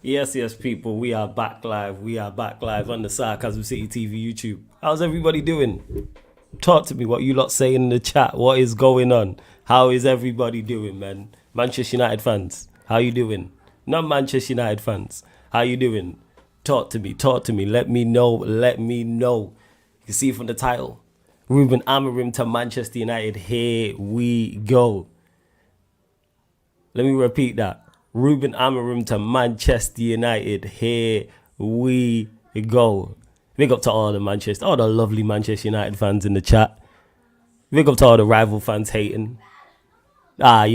Yes, yes, people. We are back live. We are back live on the Sarcasm City TV YouTube. How's everybody doing? Talk to me. What you lot saying in the chat? What is going on? How is everybody doing, man? Manchester United fans, how you doing? Non Manchester United fans, how you doing? Talk to me. Talk to me. Let me know. Let me know. You can see from the title, Ruben Amorim to Manchester United. Here we go. Let me repeat that. Ruben Amorim to Manchester United. Here we go. Big up to all the lovely Manchester United fans in the chat. Big up to all the rival fans hating. When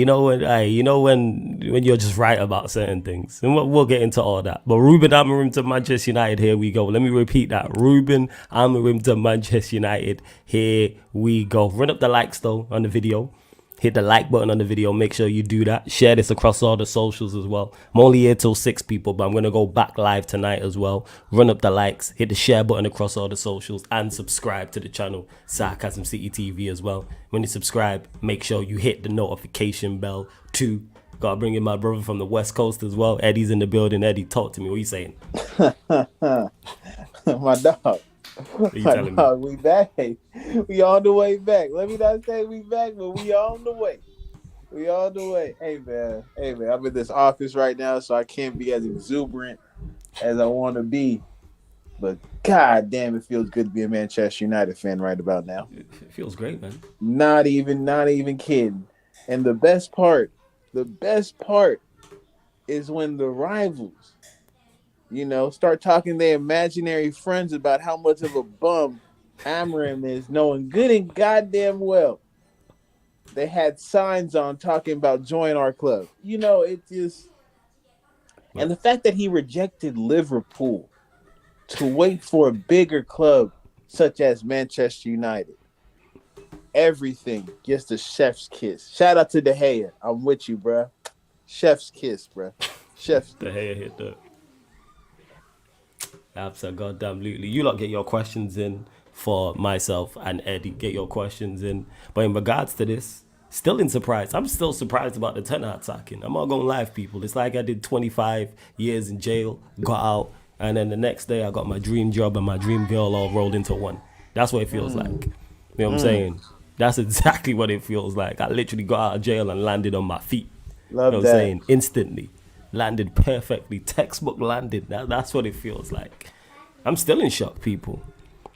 you're just right about certain things, and we'll get into all that. But Ruben Amorim to Manchester United. Here we go. Let me repeat that. Ruben Amorim to Manchester United. Here we go. Run up the likes though on the video. Hit the like button on the video. Make sure you do that. Share this across all the socials as well. I'm only here till 6 people, but I'm going to go back live tonight as well. Run up the likes. Hit the share button across all the socials. And subscribe to the channel, Sarcasm City TV as well. When you subscribe, make sure you hit the notification bell too. Got to bring in my brother from the West Coast as well. Eddie's in the building. Eddie, talk to me. What are you saying? My dog. What are you telling me? We back. We on the way back. Let me not say we back, but we on the way. We on the way. Hey man. I'm in this office right now, so I can't be as exuberant as I want to be. But god damn, it feels good to be a Manchester United fan right about now. It feels great, man. Not even kidding. And the best part is when the rivals, start talking to their imaginary friends about how much of a bum Amorim is, knowing good and goddamn well they had signs on talking about join our club. It just... And the fact that he rejected Liverpool to wait for a bigger club such as Manchester United. Everything gets the chef's kiss. Shout out to De Gea. I'm with you, bruh. Chef's kiss, bruh. Chef's De Gea hit that. Absolutely. You lot get your questions in for myself and Eddie. Get your questions in. But in regards to this, still in surprise. I'm still surprised about the Ten Hag sacking. I'm not going live, people. It's like I did 25 years in jail, got out, and then the next day I got my dream job and my dream girl all rolled into one. That's what it feels like. You know what I'm saying? That's exactly what it feels like. I literally got out of jail and landed on my feet. Love you know what I'm saying? Instantly. Landed perfectly. Textbook landed. That's what it feels like. I'm still in shock, people.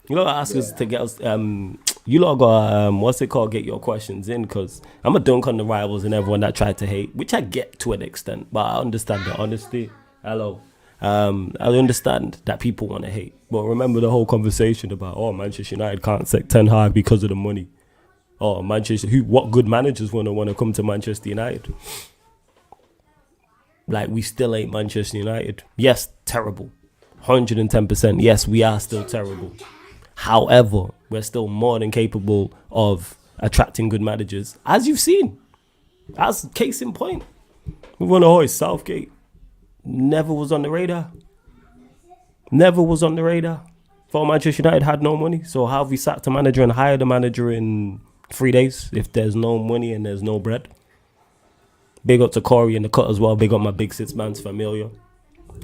You know, ask us to get us. You lot got what's it called? Get your questions in, because I'm a dunk on the rivals and everyone that tried to hate, which I get to an extent, but I understand the honesty. Hello. I understand that people want to hate, but remember the whole conversation about Manchester United can't sack Ten Hag because of the money. What good managers want to come to Manchester United? Like, we still ain't Manchester United. Yes, terrible. 110%. Yes, we are still terrible. However, we're still more than capable of attracting good managers, as you've seen. As case in point, we want to hoist Southgate. Never was on the radar. For Manchester United had no money. So how have we sacked a manager and hired a manager in 3 days if there's no money and there's no bread? Big up to Corey in the cut as well. Big up my Big Six Man's familiar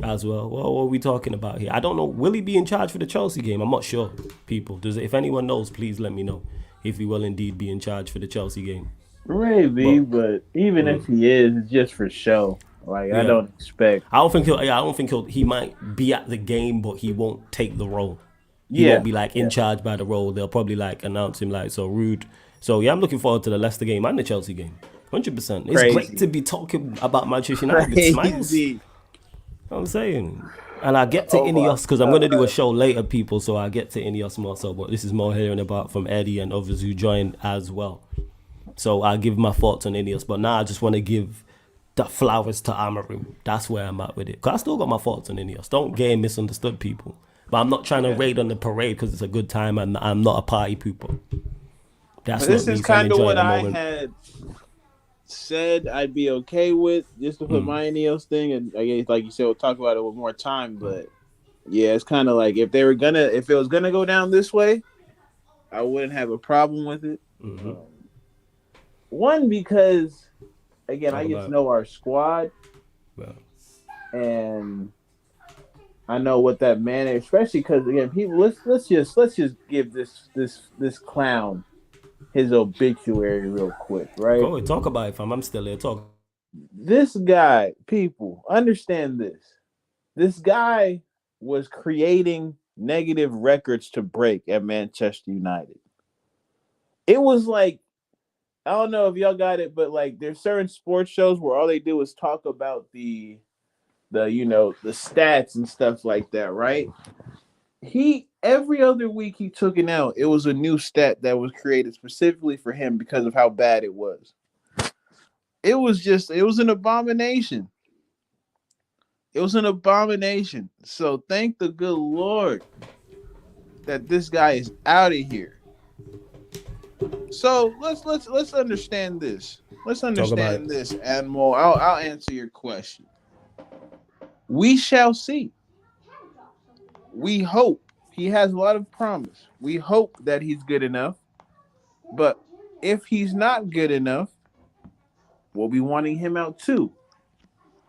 as well. What are we talking about here? I don't know. Will he be in charge for the Chelsea game? I'm not sure, people. If anyone knows, please let me know if he will indeed be in charge for the Chelsea game. Maybe, but even if he is, it's just for show. Like, I don't expect. I don't think he might be at the game, but he won't take the role. He won't be in charge by the role. They'll probably announce him rude. So yeah, I'm looking forward to the Leicester game and the Chelsea game. 100%. It's great to be talking about Manchester United with smiles. You know what I'm saying? And I get to Ineos because I'm going to do a show later, people, so I get to Ineos more so, but this is more hearing about from Eddie and others who joined as well. So I'll give my thoughts on Ineos, but now I just want to give the flowers to Amorim. That's where I'm at with it. Because I still got my thoughts on Ineos. Don't get misunderstood, people. But I'm not trying to raid on the parade because it's a good time and I'm not a party pooper. This is kind of what I had said I'd be okay with, just to put my Ineos thing, and I guess, like you said, we'll talk about it with more time. But yeah, it's kind of like if it was gonna go down this way, I wouldn't have a problem with it. One, because again, I get to know our squad, and I know what that man, especially because again, people. Let's just give this clown his obituary real quick, right? Go ahead, talk about it, fam. I'm still here. Talk. This guy, people, understand this. This guy was creating negative records to break at Manchester United. It was like, I don't know if y'all got it, but like there's certain sports shows where all they do is talk about the stats and stuff like that, right? He every other week he took it out. It was a new stat that was created specifically for him because of how bad it was. It was an abomination. It was an abomination. So thank the good Lord that this guy is out of here. So let's understand this. Let's Talk about understand it. this, Animal. I'll answer your question. We shall see. We hope. He has a lot of promise. We hope that he's good enough. But if he's not good enough, we'll be wanting him out too.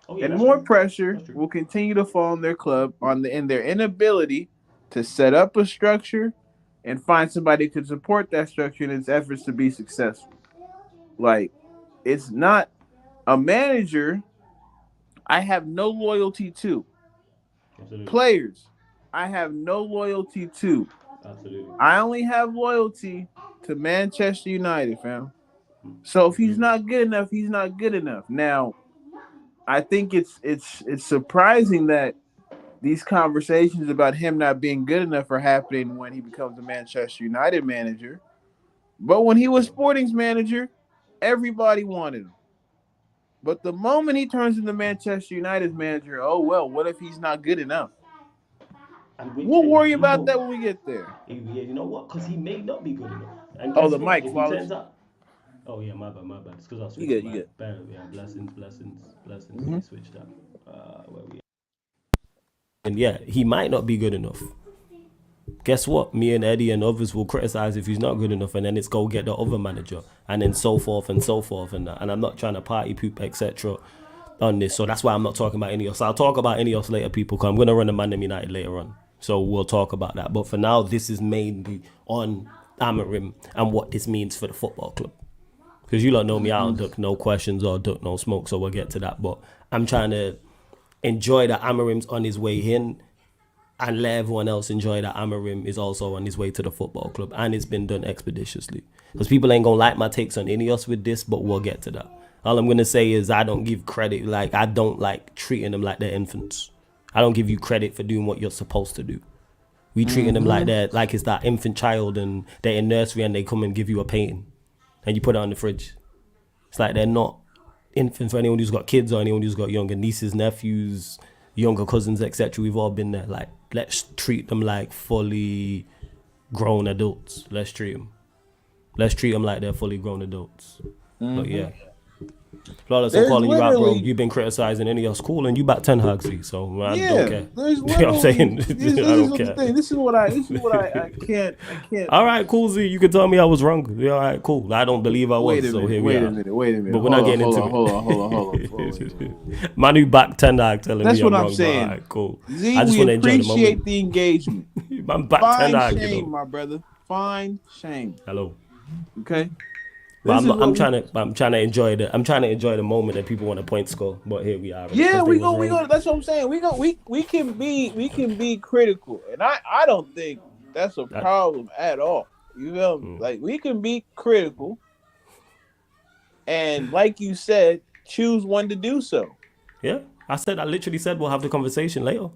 Oh yeah, And that's more true. pressure That's true. will continue to fall on their club in their inability to set up a structure and find somebody who can support that structure in its efforts to be successful. Like, it's not a manager I have no loyalty to. Absolutely. Players, I have no loyalty to. Absolutely. I only have loyalty to Manchester United, fam. So if he's Absolutely. not good enough, he's not good enough. Now, I think it's surprising that these conversations about him not being good enough are happening when he becomes a Manchester United manager. But when he was Yeah. Sporting's manager, everybody wanted him. But the moment he turns into Manchester United's manager, oh well, what if he's not good enough? And which We'll worry you about know, that when we get there. yeah, you know what? Because he may not be good enough. And Oh, guess the what? mic, If he flawless. turns out, oh yeah, my bad, my bad. It's because I You switched good, the you mic. good. Bam, yeah, blessings, blessings, blessings. Let Mm-hmm. me switch that. Where we? And yeah, he might not be good enough. Guess what? Me and Eddie and others will criticize if he's not good enough, and then it's go get the other manager, and then so forth and so forth, and that. And I'm not trying to party poop, etc. on this, so that's why I'm not talking about Ineos. I'll talk about Ineos later, people, because I'm gonna run a ManDem United later on, so we'll talk about that. But for now, this is mainly on Amorim and what this means for the football club. Because you don't know me, I don't Mm-hmm. duck no questions or duck no smoke, so we'll get to that. But I'm trying to enjoy that Amorim's on his way in and let everyone else enjoy that Amorim is also on his way to the football club, and it's been done expeditiously. Because people ain't gonna like my takes on Ineos with this, but we'll get to that. All I'm gonna say is I don't give credit, like I don't like treating them like they're infants. I don't give you credit for doing what you're supposed to do. We treating them like Mm-hmm. they're like it's that infant child and they're in nursery and they come and give you a painting and you put it on the fridge. It's like they're not infants. For anyone who's got kids or anyone who's got younger nieces, nephews, younger cousins, etc. We've all been there. Like, let's treat them like fully grown adults. Let's treat them. Let's treat them like they're fully grown adults. But Mm-hmm. yeah, Flawless, I'm There's calling you out, bro. literally You've been criticizing any of your school and you back Ten Hag, see, so I don't Yeah, care. there's You know what I'm literally saying? this, I this is don't what the care. thing. This is what I can't. All right, cool, Z. You can tell me I was wrong. Yeah, all right, cool. I don't believe I Wait was, a so minute. here we Wait a are. minute. Wait a But minute. we're not Hold on. getting Hold into on. it. Hold on. Hold on. Hold on. Wait a minute. Manu back Ten Hag telling That's me what I'm I'm wrong, but all saying. right, cool. Z, I just we want to enjoy the appreciate moment. the engagement. I'm back Ten Find Hag, you shame, know. my brother. Find shame. Hello. Okay. But This I'm is not. what we. I'm trying to enjoy the. I'm trying to enjoy the moment that people want a point score. But here we are, Yeah, because they we was go. We wrong. go. That's what I'm saying. We can be critical, and I don't think that's a That, problem at all. You feel me? Like we can be critical, and like you said, choose when to do so. yeah, I literally said we'll have the conversation later.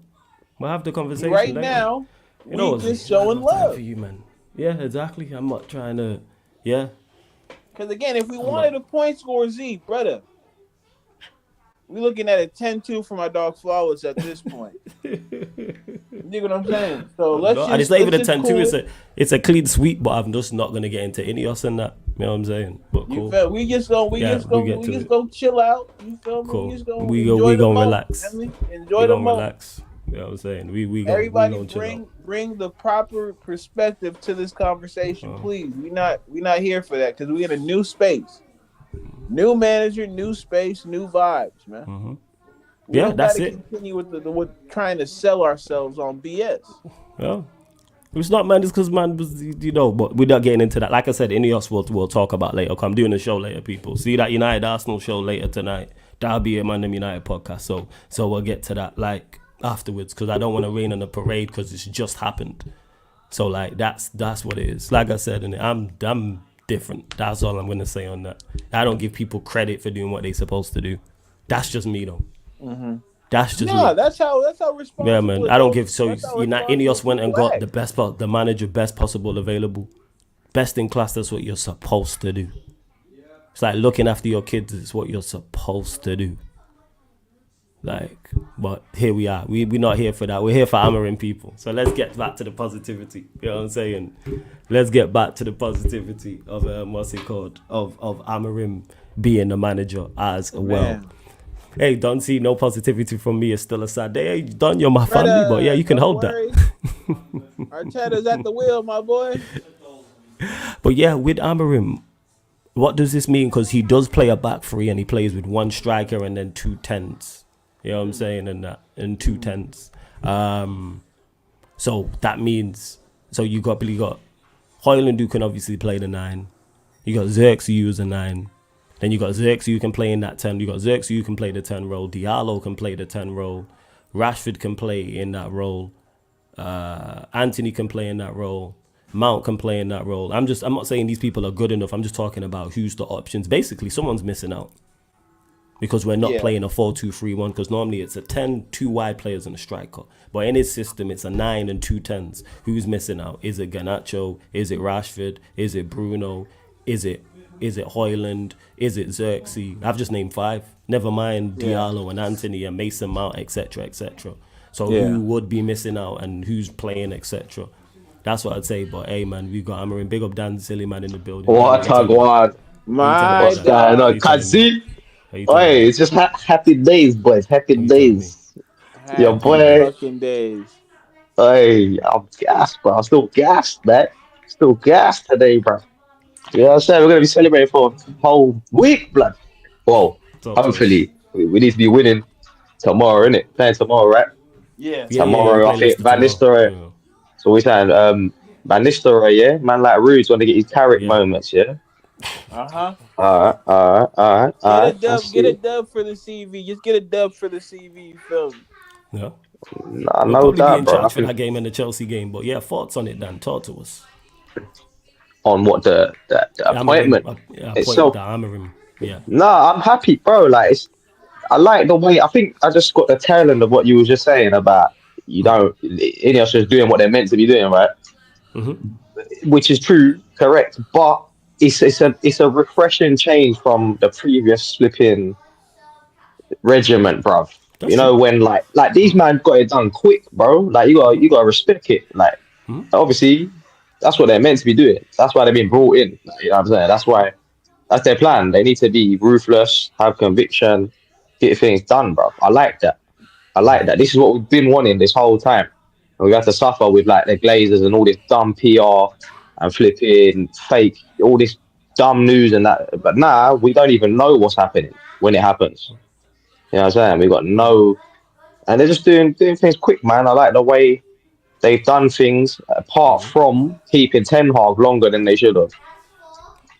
We'll have the conversation Right later. now, You know, we Z, just I ain't showing got time for love. you, man. Yeah, exactly. I'm not trying to. Yeah, Because again, if we I'm not. wanted a point score, Z, brother, we looking at a 10-2 for my dog Flawless at this point. You know what I'm saying? So let's No, and it's just not let's even a just 10-2. cool it. It's a clean sweep, but I'm just not gonna get into Ineos and that. You know what I'm saying? But You cool. feel we just go we Yeah, just we go get we to just it. go chill out. You feel me? We Cool. just go We enjoy the gonna moment. relax. Family. We Enjoy the gonna moment. relax. You know what I'm saying? We Everybody gonna chill out. bring the proper perspective to this conversation, please. We not here for that because we in a new space. New manager, new space, new vibes, man. We Yeah, don't got that's to it. continue with trying to sell ourselves on BS. Yeah. It's not, man. It's because, man, but we're not getting into that. Like I said, Ineos we'll talk about later. I'm doing a show later, people. See that United Arsenal show later tonight. That'll be a ManDem United podcast. So we'll get to that like afterwards, because I don't want to rain on the parade because it's just happened. So like that's what it is. Like I said, and I'm different. That's all I'm gonna say on that. I don't give people credit for doing what they're supposed to do. That's just me though. Mm-hmm. That's just No, me. that's how responsible. Yeah, man. I don't give. So That's how Ineos responsible went and people got act. the manager best possible available, best in class. That's what you're supposed to do. It's like looking after your kids. It's what you're supposed to do. Like, but here we are. We're not here for that. We're here for Amorim people. So let's get back to the positivity. You know what I'm saying? Let's get back to the positivity of what's it called? Of Amorim being the manager as well. Man. Hey, don't see no positivity from me. It's still a sad day. Hey, Don, you're my family, but yeah, you can hold worry. that. Arteta's at the wheel, my boy. But yeah, with Amorim, what does this mean? Because he does play a back three and he plays with one striker and then 2 10s. You know what I'm saying? And 2 10s. So that means, so you got Højlund, who can obviously play the 9. You got Xerxes, who's a 9. Then you got Xerxes, who can play in that 10. You got Xerxes, who can play the 10 role. Diallo can play the 10 role. Rashford can play in that role. Anthony can play in that role. Mount can play in that role. I'm not saying these people are good enough. I'm just talking about who's the options. Basically, someone's missing out. Because we're not playing a 4-2-3-1, because normally it's a 10, 2 wide players and a striker. But in his system, it's a 9 and 2 10s. Who's missing out? Is it Garnacho? Is it Rashford? Is it Bruno? Is it Højlund? Is it Xerxes? I've just named 5. Never mind Diallo and Anthony and Mason Mount, etc., etc. So who would be missing out and who's playing, etc. That's what I'd say. But hey, man, we got Amorim. Big up Dan Silly, man, in the building. What a guard. My God. God. Can't see. Hey, It's just happy days, boys. Happy days. Your boy. Fucking days. Hey, I'm gassed, bro. I'm still gassed, man. Still gassed today, bro. You know what I'm saying? We're going to be celebrating for a whole week, blood. Well, hopefully, we need to be winning tomorrow, innit? Playing tomorrow, right? Yeah. Tomorrow, I think Van Nistelrooy. So we're saying, Van Nistelrooy, yeah? Man like Rude's want to get his carrot moments, yeah? Uh-huh. All right. Get a dub for the CV. Just get a dub for the CV, you feel me? Yeah. Nah, no doubt, bro. Be in charge for that game and the Chelsea game. But yeah, thoughts on it, Dan? Talk to us. On what the appointment itself. Yeah. Nah, I'm happy, bro. Like, I like the way. I think I just got the tail end of what you were just saying about Ineos just doing what they're meant to be doing, right? Mm-hmm. Which is true, correct, but it's a refreshing change from the previous flipping regiment, bruv. That's true. When like these man got it done quick, bro. Like you gotta respect it. Like obviously that's what they're meant to be doing. That's why they've been brought in. Like, you know what I'm saying? That's their plan. They need to be ruthless, have conviction, get things done, bro. I like that. This is what we've been wanting this whole time. And we have to suffer with like the Glazers and all this dumb PR and flipping fake, all this dumb news and that. But now we don't even know what's happening when it happens. You know what I'm saying? We got no, and they're just doing things quick, man. I like the way they've done things, apart from keeping Ten Hag longer than they should have.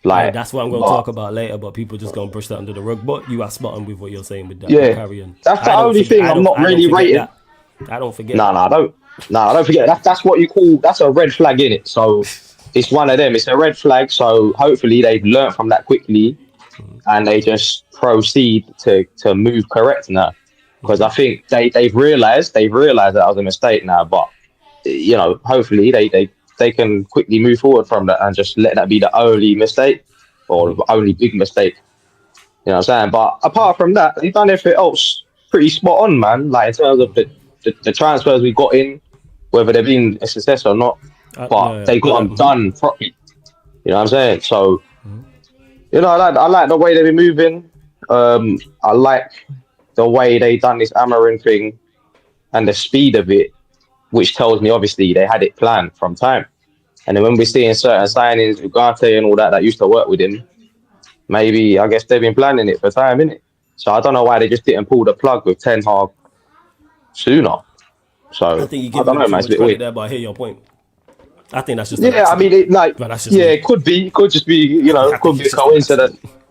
Like that's what I'm going to talk about later, but people just going to brush that under the rug. But you are spot on with what you're saying with that. Yeah, carrying. That's the only thing I'm not really rating. I don't forget. I don't forget. That's what you call. That's a red flag in it. So it's one of them. It's a red flag. So hopefully they've learned from that quickly, and they just proceed to move correct now. Because I think they've realized that was a mistake now. But hopefully they can quickly move forward from that and just let that be the only mistake or the only big mistake. You know what I'm saying? But apart from that, they've done everything else pretty spot on, man. Like in terms of the transfers we got in, whether they've been a success or not, but they got them done properly. You know what I'm saying? So, I like the way they've been moving. I like the way they done this Amorim thing and the speed of it, which tells me obviously they had it planned from time. And then when we're seeing certain signings, Ugarte and all that used to work with him, maybe I guess they've been planning it for time, innit? So I don't know why they just didn't pull the plug with Ten Hag sooner. I So think you're I giving don't him know, too man. It's a much bit credit weird. there, but I hear your point. I think that's just an Yeah, I mean, accident. But that's just yeah, me. it could be. It could just be, I could think be a it's just an coincidence. accident.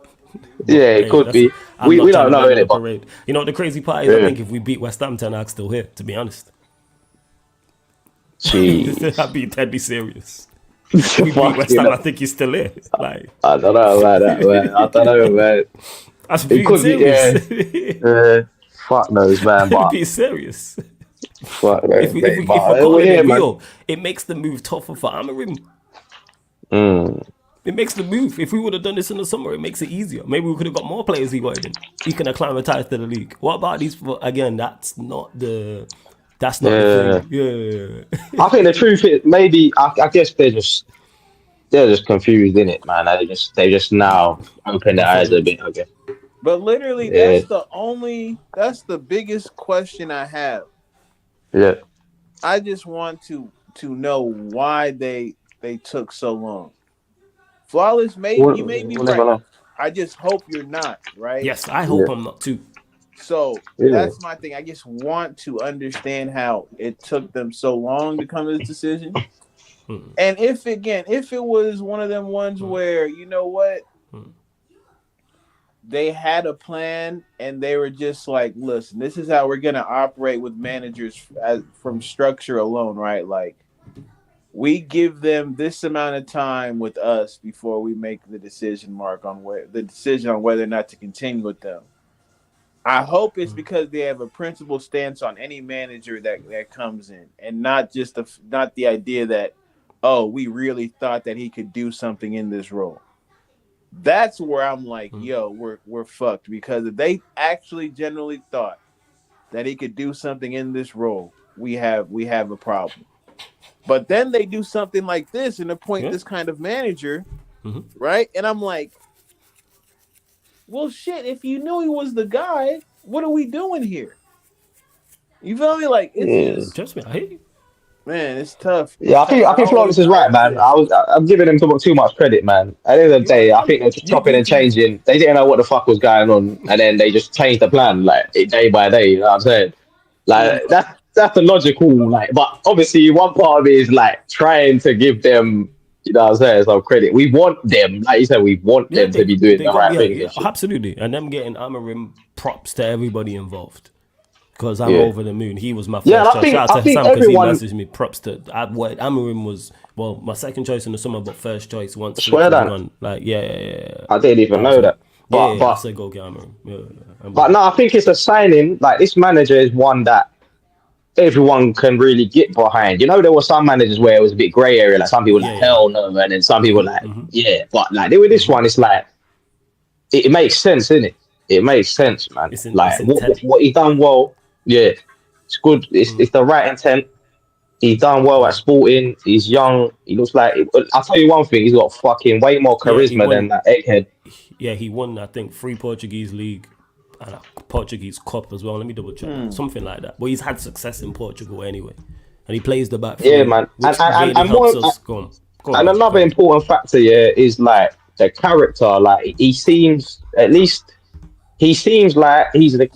Yeah, But it hey, could that's. be. I'm not We trying don't to know rain on the it, but parade. You know what the crazy part is? I yeah. think if we beat West Ham, Ten Hag's still here. To be honest, I'm Jeez. being deadly serious. If we beat West Fucking Ham, I hell. think he's still here. Like, I don't know about that, man. I don't know, man. I'm It being could be, serious. yeah. Fuck knows, man. But Being serious. fuck If knows, we if mate. we if we're But we're calling here, it man. real, it makes the move tougher for Amorim. Mm. It makes the move. If we would have done this in the summer, it makes it easier. Maybe we could have got more players he wanted in. He can acclimatise to the league. What about these? Again, that's not the Yeah. thing. Yeah. I think the truth is maybe I guess they're just confused in it, man. They just now open their Got eyes a feelings. bit, I guess. But literally, Yeah, that's the biggest question I have. yeah. I just want to know why they took so long. Flawless, you may be We'll never right. know. I just hope you're not, right? Yes, I Yeah, hope I'm not too. So yeah. that's my thing. I just want to understand how it took them so long to come to this decision. And if it was one of them ones where, you know what, they had a plan and they were just like, listen, this is how we're going to operate with managers from structure alone, right? Like, we give them this amount of time with us before we make the decision on whether or not to continue with them. I hope it's because they have a principled stance on any manager that comes in, and not the idea that, oh, we really thought that he could do something in this role. That's where I'm like, yo, we're fucked, because if they actually generally thought that he could do something in this role, we have a problem. But then they do something like this and appoint this kind of manager, right? And I'm like, well, shit, if you knew he was the guy, what are we doing here? You feel me? Like, it's just, Trust me, I hear you. man, it's tough. Yeah, I think Flawless is right, man. I'm giving them too much credit, man. At the end of the You are day, I too. think they're just chopping and changing. They didn't know what the fuck was going on, and then they just changed the plan like day by day. You know what I'm saying? Like that's the logical, like. But obviously, one part of it is like trying to give them, you know what I'm saying, some credit. We want them, like you said, we want Yeah, them to be doing they the got right things and shit. absolutely, and them getting Amorim props to everybody involved. Because I'm Yeah, over the moon. He was my yeah. first And choice. Shout out I to think Sam because he everyone messaged me. Props to Amorim was my second choice in the summer, but first choice once Flick swear was that gone. Like yeah. I didn't even I was know like, that, yeah. I but said go get Amorim. Yeah, I'm but with no, I think it's a signing. Like this manager is one that everyone can really get behind. You know, there were some managers where it was a bit grey area. Like some people like yeah. hell no, and then some people like yeah. But like with this one, it's like it makes sense, isn't it? It makes sense, man. It's Like intent. what he done well. Yeah, it's good. It's the right intent. He done well at Sporting. He's young. He looks like. I'll tell you one thing. He's got fucking way more Yeah, he charisma than won. that egghead. Yeah, he won. I think 3 Portuguese league and a Portuguese cup as well. Let me double check that. Something like that. But he's had success in Portugal anyway, and he plays the back Yeah, three, man. which really And helps more. us. Go on, And Raj, go another on. important factor, yeah, is like the character. Like he seems, at least he seems like he's a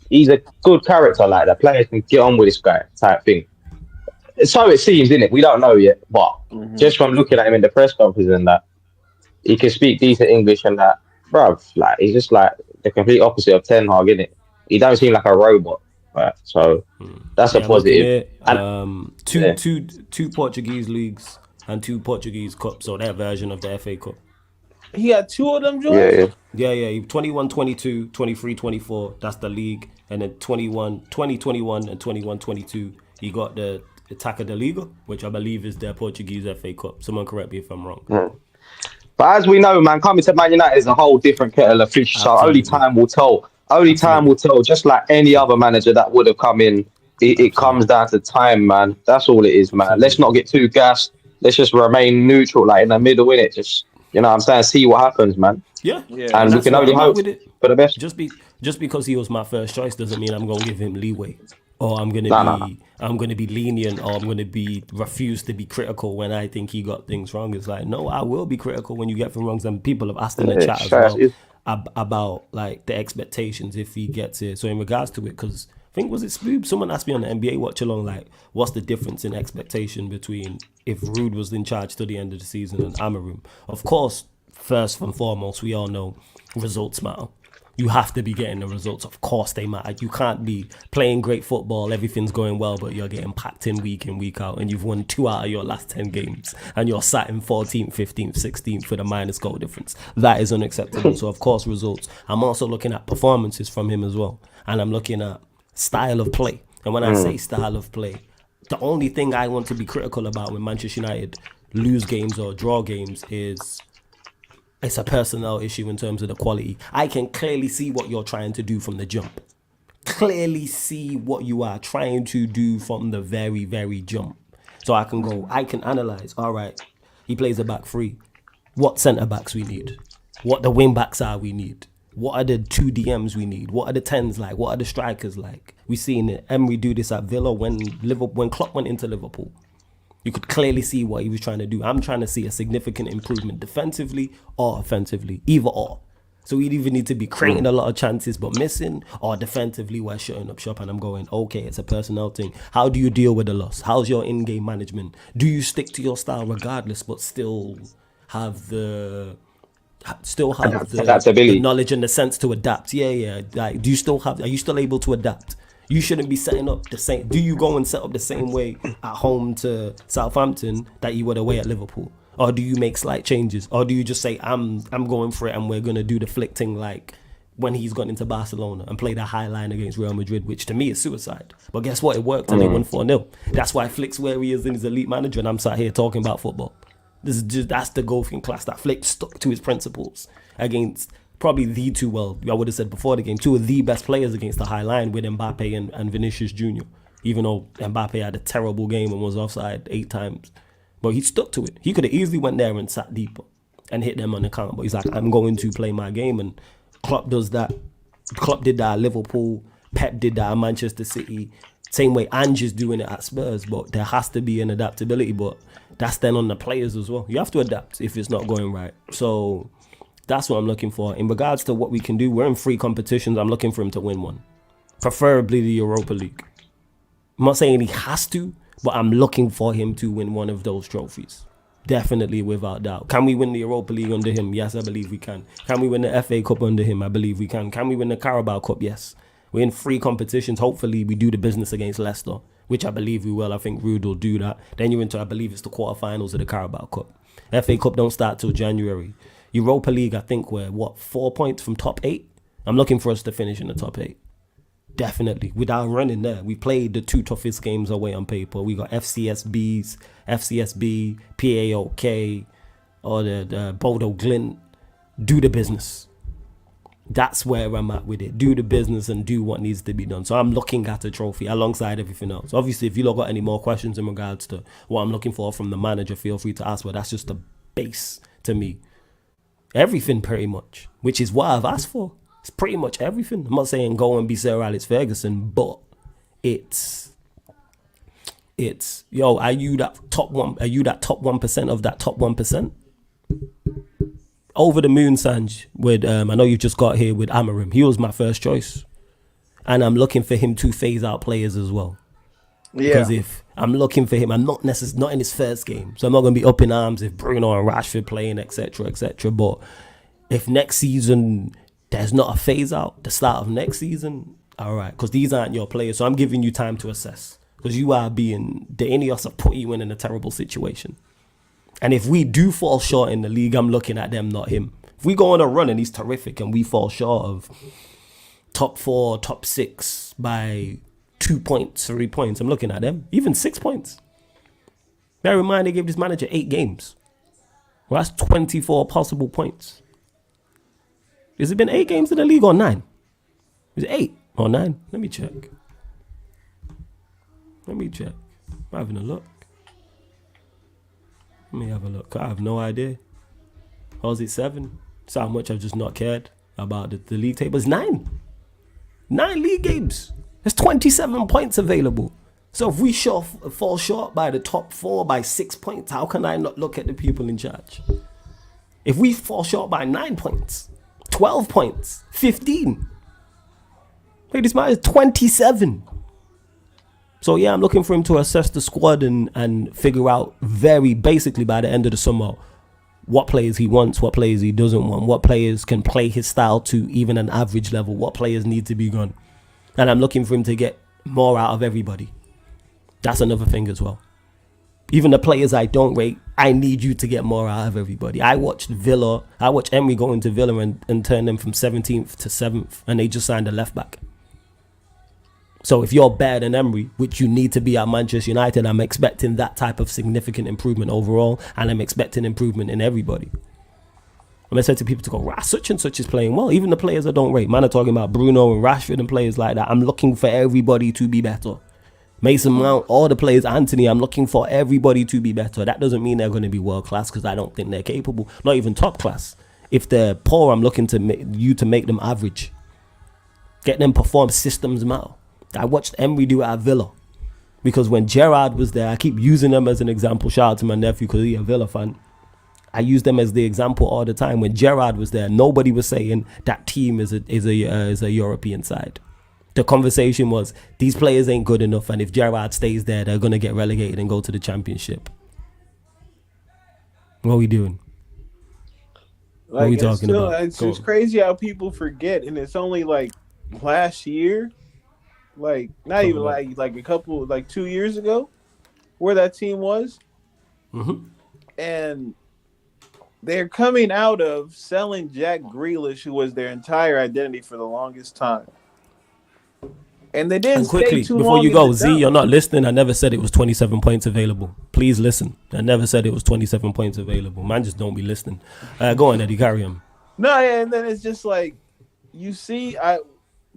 good character. Like the players can get on with this guy, type thing. So it seems, innit? We don't know yet, but just from looking at him in the press conference and that, he can speak decent English and that, bruv. Like he's just like the complete opposite of Ten Hag, innit? He don't seem like a robot, right? So that's a Yeah, I'm looking positive. here. And yeah, Two Portuguese leagues and 2 Portuguese cups, so their version of the FA Cup. He had 2 of them yeah, joints. yeah. Yeah, 21, 22, 23, 24, that's the league. And then 2021 and 21, 22, he got the Taça da Liga, which I believe is their Portuguese FA Cup. Someone correct me if I'm wrong. But as we know, man, coming to Man United is a whole different kettle of fish. So only Absolutely. time will tell. Only time will tell. Just like any other manager that would have come in, it comes down to time, man. That's all it is, man. Let's not get too gassed. Let's just remain neutral, like in the middle, innit? Just, you know what I'm saying? See what happens, man. Yeah. And we That's can where only I'm at hope with it. for the best. Just because he was my first choice doesn't mean I'm gonna give him leeway, or I'm Nah. gonna be lenient, or I'm gonna be refuse to be critical when I think he got things wrong. It's like, no, I will be critical when you get things wrong. And people have asked in the chat as well. about like the expectations if he gets it. So in regards to it, because I think was it Spoob? Someone asked me on the NBA watch along, like, what's the difference in expectation between if Rude was in charge till the end of the season and Amorim? Of course, first and foremost, we all know results matter. You have to be getting the results. Of course they matter. You can't be playing great football, everything's going well, but you're getting packed in, week out, and you've won 2 out of your last 10 games, and you're sat in 14th, 15th, 16th with a minus goal difference. That is unacceptable. So, of course, results. I'm also looking at performances from him as well, and I'm looking at style of play. And when I say style of play, the only thing I want to be critical about when Manchester United lose games or draw games is it's a personnel issue in terms of the quality. I can clearly see what you're trying to do from the jump. Clearly see what you are trying to do from the very, very jump. So I can analyze, all right, he plays a back three. What centre backs we need? What the wing backs are we need? What are the 2 DMs we need? What are the 10s like? What are the strikers like? We've seen it. Emery do this at Villa when Klopp went into Liverpool. You could clearly see what he was trying to do. I'm trying to see a significant improvement defensively or offensively, either or. So we'd either need to be creating a lot of chances but missing, or defensively we're shutting up shop and I'm going, okay, it's a personnel thing. How do you deal with the loss? How's your in-game management? Do you stick to your style regardless but still have the adaptability, the knowledge and the sense to adapt? Yeah. Like, are you still able to adapt? You shouldn't be setting up the same. Do you go and set up the same way at home to Southampton that you would away at Liverpool? Or do you make slight changes? Or do you just say, I'm going for it and we're going to do the flick thing like when he's gone into Barcelona and played a high line against Real Madrid, which to me is suicide. But guess what? It worked and they won 4-0. That's why Flick's where he is in his elite manager and I'm sat here talking about football. That's the golfing class that Flick stuck to his principles against probably I would have said before the game, 2 of the best players against the high line with Mbappe and Vinicius Jr. Even though Mbappe had a terrible game and was offside 8 times. But he stuck to it. He could have easily went there and sat deeper and hit them on the count. But he's like, I'm going to play my game. And Klopp does that. Klopp did that at Liverpool. Pep did that at Manchester City. Same way Ange is doing it at Spurs. But there has to be an adaptability. But that's then on the players as well. You have to adapt if it's not going right. So that's what I'm looking for. In regards to what we can do, we're in 3 competitions. I'm looking for him to win one. Preferably the Europa League. I'm not saying he has to, but I'm looking for him to win one of those trophies. Definitely, without doubt. Can we win the Europa League under him? Yes, I believe we can. Can we win the FA Cup under him? I believe we can. Can we win the Carabao Cup? Yes. We're in 3 competitions. Hopefully, we do the business against Leicester, which I believe we will. I think Rude will do that. Then you're into, I believe it's the quarterfinals of the Carabao Cup. FA Cup don't start till January. Europa League, I think we're, 4 points from top 8? I'm looking for us to finish in the top 8. Definitely. Without running there. We played the 2 toughest games away on paper. We got FCSB, PAOK, or the Bodo Glint. Do the business. That's where I'm at with it. Do the business and do what needs to be done. So I'm looking at a trophy alongside everything else. Obviously, if you lot got any more questions in regards to what I'm looking for from the manager, feel free to ask. But that's just the base to me. Everything pretty much, which is what I've asked for. It's pretty much everything. I'm not saying go and be Sir Alex Ferguson, but it's are you that top 1% of that top 1%? Over the moon, Sanj, with I know you've just got here with Amorim. He was my first choice. And I'm looking for him to phase out players as well. Yeah. Because if I'm looking for him, I'm not in his first game. So I'm not going to be up in arms if Bruno and Rashford playing, etc., etc. But if next season there's not a phase out, the start of next season, all right, because these aren't your players. So I'm giving you time to assess. Because you are the Ineos have put you in a terrible situation. And if we do fall short in the league, I'm looking at them, not him. If we go on a run and he's terrific and we fall short of top 4, top 6 by 2 points, 3 points, I'm looking at them. Even 6 points. Bear in mind, they gave this manager 8 games. Well, that's 24 possible points. Has it been 8 games in the league or 9? Is it 8 or 9? Let me check. I'm having a look. Let me have a look. I have no idea. Or is it 7? That's how much I've just not cared about the league table. It's 9. 9 league games. There's 27 points available. So if we fall short by the top 4 by 6 points, how can I not look at the people in charge? If we fall short by 9 points, 12 points, 15. This man is 27. So yeah, I'm looking for him to assess the squad and figure out very basically by the end of the summer what players he wants, what players he doesn't want, what players can play his style to even an average level, what players need to be gone. And I'm looking for him to get more out of everybody. That's another thing as well. Even the players I don't rate, I need you to get more out of everybody. I watched Emery go into Villa and turn them from 17th to 7th, and they just signed a left back. So if you're better than Emery, which you need to be at Manchester United, I'm expecting that type of significant improvement overall, and I'm expecting improvement in everybody. When I said to people to go, such and such is playing well, even the players I don't rate, man, are talking about Bruno and Rashford and players like that. I'm looking for everybody to be better. Mason Mount, all the players, Anthony, I'm looking for everybody to be better. That doesn't mean they're going to be world class because I don't think they're capable, not even top class. If they're poor, I'm looking to make them average. Get them perform. Systems matter. I watched Emery do it at Villa because when Gerrard was there, I keep using them as an example. Shout out to my nephew because he's a Villa fan. I use them as the example all the time. When Gerrard was there, nobody was saying that team is a European side. The conversation was these players ain't good enough, and if Gerrard stays there, they're gonna get relegated and go to the Championship. What are we doing? What are we talking about? It's just crazy how people forget, and it's only like last year, like not even like a couple, like 2 years ago, where that team was, and they're coming out of selling Jack Grealish, who was their entire identity for the longest time. And they didn't quickly, stay too before long you in go, the Z, dump. you're not listening. I never said it was 27 points available. Please listen. I never said it was 27 points available. Man, just don't be listening. Go on, Eddie, carry on. No, and then it's just like, you see,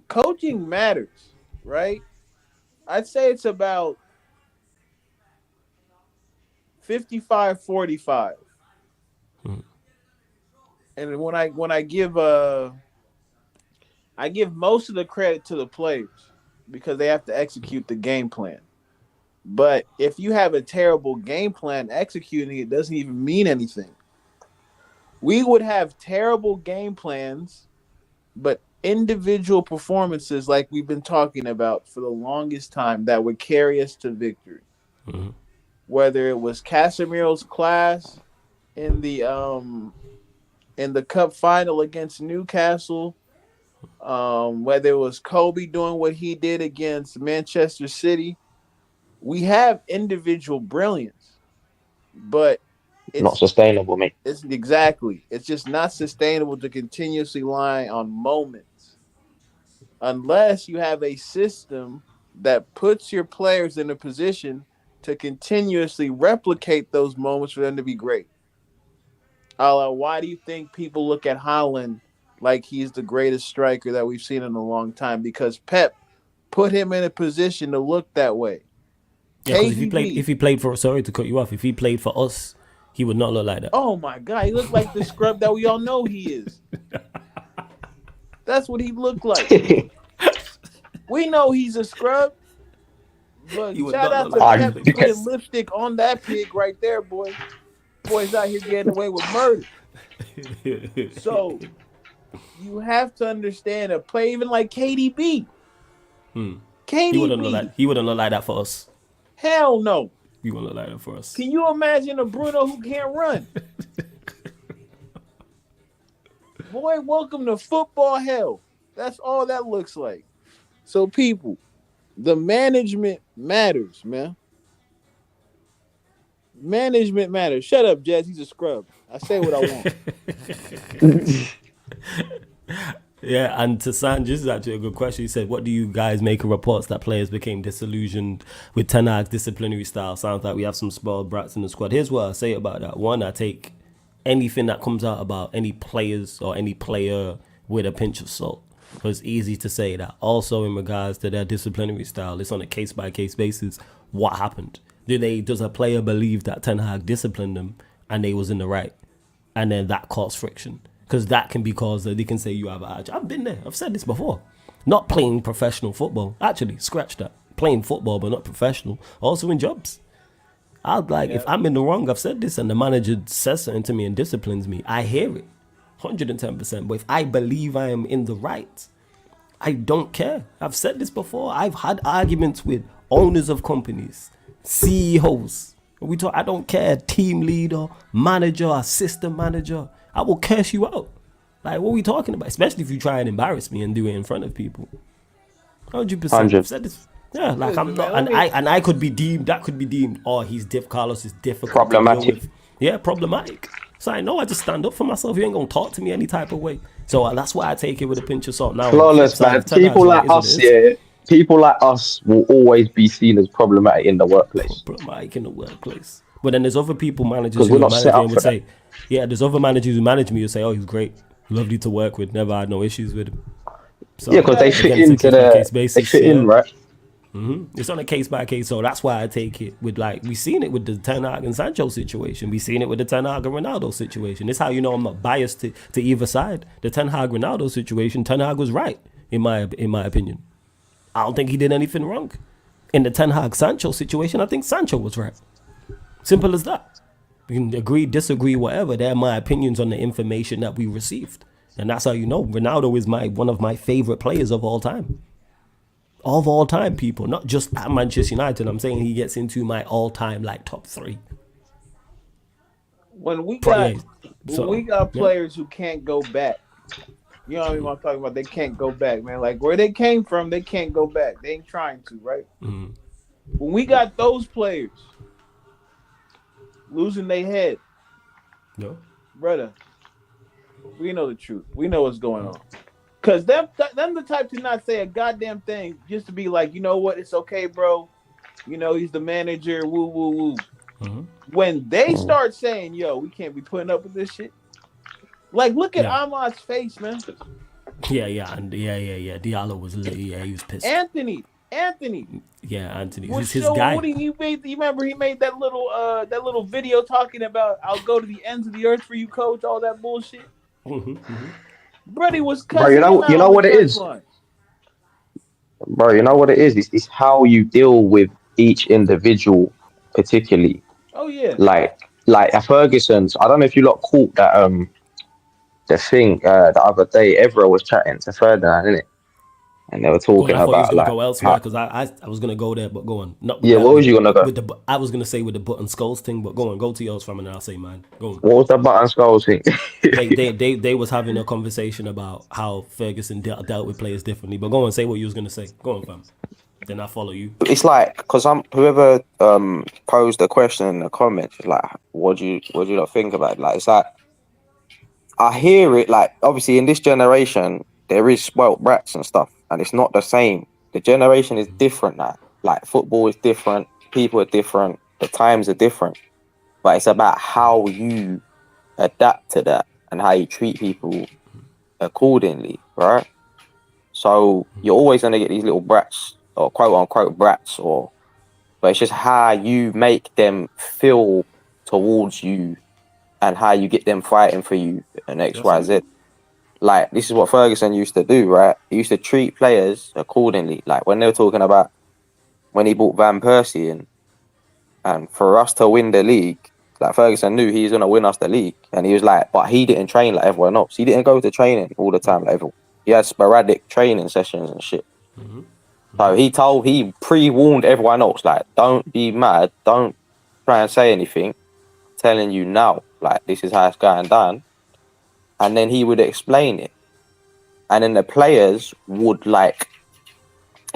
coaching matters, right? I'd say it's about 55-45. And when I give most of the credit to the players because they have to execute the game plan. But if you have a terrible game plan, executing it doesn't even mean anything. We would have terrible game plans, but individual performances like we've been talking about for the longest time that would carry us to victory. Whether it was Casemiro's class in the cup final against Newcastle, whether it was Kobe doing what he did against Manchester City, we have individual brilliance, but it's not sustainable, mate. It's just not sustainable to continuously rely on moments unless you have a system that puts your players in a position to continuously replicate those moments for them to be great. Why do you think people look at Haaland like he's the greatest striker that we've seen in a long time? Because Pep put him in a position to look that way. Yeah, because if he played for, sorry to cut you off, if he played for us, he would not look like that. Oh my God, he looked like the scrub that we all know he is. That's what he looked like. We know he's a scrub, but shout out to Pep for putting lipstick on that pig right there, boy. Boys out here getting away with murder. So you have to understand a play even like KDB. KDB. He wouldn't look like that for us. Hell no. He wouldn't look like that for us. Can you imagine a Bruno who can't run? Boy, welcome to football hell. That's all that looks like. So people, the management matters, man. Management matters. Shut up, Jazz. He's a scrub. I say what I want. Yeah, and to Sanj, this is actually a good question. He said, what do you guys make of reports that players became disillusioned with Ten Hag's disciplinary style? Sounds like we have some spoiled brats in the squad. Here's what I say about that. One, I take anything that comes out about any players or any player with a pinch of salt. So it's easy to say that. Also, in regards to their disciplinary style, it's on a case-by-case basis. What happened? Does a player believe that Ten Hag disciplined them and they was in the right? And then that caused friction. Because that can be caused that they can say you have a... I've been there. I've said this before. Not playing professional football. Actually, scratch that. Playing football, but not professional. Also in jobs. If I'm in the wrong, I've said this, and the manager says something to me and disciplines me, I hear it. 110%. But if I believe I am in the right, I don't care. I've said this before. I've had arguments with owners of companies, CEOs. I don't care. Team leader, manager, assistant manager. I will curse you out. Like, what are we talking about? Especially if you try and embarrass me and do it in front of people. 100%. 100. I've said this. Yeah, like Listen, I'm not, man, and I could be deemed. That could be deemed. Oh, Carlos is difficult Problematic. to deal with. Yeah, problematic. So I know I just stand up for myself. You ain't gonna talk to me any type of way. So that's why I take it with a pinch of salt. Now, Flawless, man. People like us, people like us will always be seen as problematic in the workplace. Problematic in the workplace. But then there's other people, managers Because who we're not manage set me up and for would that. say, yeah, there's other managers who manage me who say, oh, he's great, lovely to work with, never had no issues with him. So, Yeah, because they fit again, it's a into case-by-case they basis, fit in, right? It's on a case by case, so that's why I take it with, like, we seen it with the Ten Hag and Sancho situation. We seen it with the Ten Hag and Ronaldo situation. It's how you know I'm not biased to either side. The Ten Hag Ronaldo situation, Ten Hag was right in my opinion. I don't think he did anything wrong. In the Ten Hag Sancho situation, I think Sancho was right. Simple as that. We can agree, disagree, whatever. They're my opinions on the information that we received, and that's how you know Ronaldo is one of my favorite players of all time. Of all time, people, not just at Manchester United. I'm saying he gets into my all-time like top 3. When we got Yeah. players who can't go back, you know what I mean? I'm talking about they can't go back, man. Like where they came from, they can't go back. They ain't trying to, right? Mhm. When we got those players losing their head, No. brother, we know the truth. We know what's going on. Cause them the type to not say a goddamn thing just to be like, you know what, it's okay, bro. You know, he's the manager, woo, woo, woo. Mhm. When they start saying, yo, we can't be putting up with this shit. Like, look at Ahmad's face, man. Yeah. Diallo was lit. Yeah, he was pissed. Anthony. Yeah, Anthony. Was He's his so guy. you remember he made that little video talking about I'll go to the ends of the earth for you, coach, all that bullshit. Brody was cussing Bro, you know what it is? line. Bro, you know what it is? It's how you deal with each individual, particularly. Oh yeah. Like at Ferguson's, I don't know if you lot caught that the thing the other day. Evra was chatting to Ferdinand, innit? And they were talking I thought he was about gonna like go elsewhere because I was gonna go there, but go on. Not with yeah, that, what was you gonna go? I was gonna say with the button skulls thing, but go on, go to yours from and I'll say mine. Go on. What was the button skulls thing? They was having a conversation about how Ferguson dealt with players differently. But go on, say what you was gonna say. Go on, fam. Then I follow you. It's like because whoever posed the question in the comments, like, what do you not think about it? Like, it's like I hear it. Like, obviously, in this generation, there is spoilt brats and stuff, and it's not the same. The generation is different now. Like, football is different, people are different, the times are different. But it's about how you adapt to that and how you treat people accordingly, right? So you're always gonna get these little brats or quote unquote brats, but it's just how you make them feel towards you and how you get them fighting for you and XYZ. Like, this is what Ferguson used to do, right? He used to treat players accordingly. Like when they were talking about when he brought Van Persie in, and for us to win the league, like Ferguson knew he was gonna win us the league, and he was like, but he didn't train like everyone else. He didn't go to training all the time like everyone. He had sporadic training sessions and shit. So he pre-warned everyone else, like, don't be mad, don't try and say anything, telling you now, like, this is how it's going down. And then he would explain it. And then the players would, like,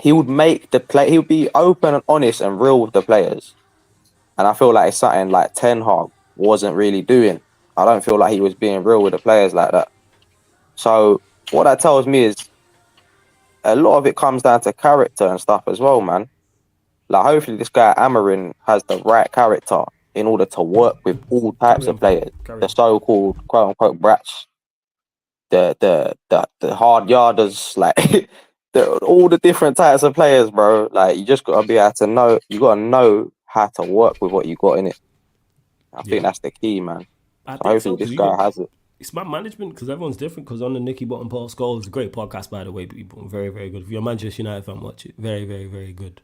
he would be open and honest and real with the players. And I feel like it's something like Ten Hag wasn't really doing. I don't feel like he was being real with the players like that. So what that tells me is a lot of it comes down to character and stuff as well, man. Like, hopefully this guy Amorim has the right character in order to work with all types of players. The so-called quote unquote brats, the hard yarders, like all the different types of players, bro. Like, you just gotta be able to know. You gotta know how to work with what you got in it. I think that's the key, man. I So think hopefully this guy has it. It's about management because everyone's different. Because on the Nicky Bottom Paul Scholes, it's a great podcast, by the way, people. Very, very good. If you're a Manchester United fan, watch it. Very, very, very good.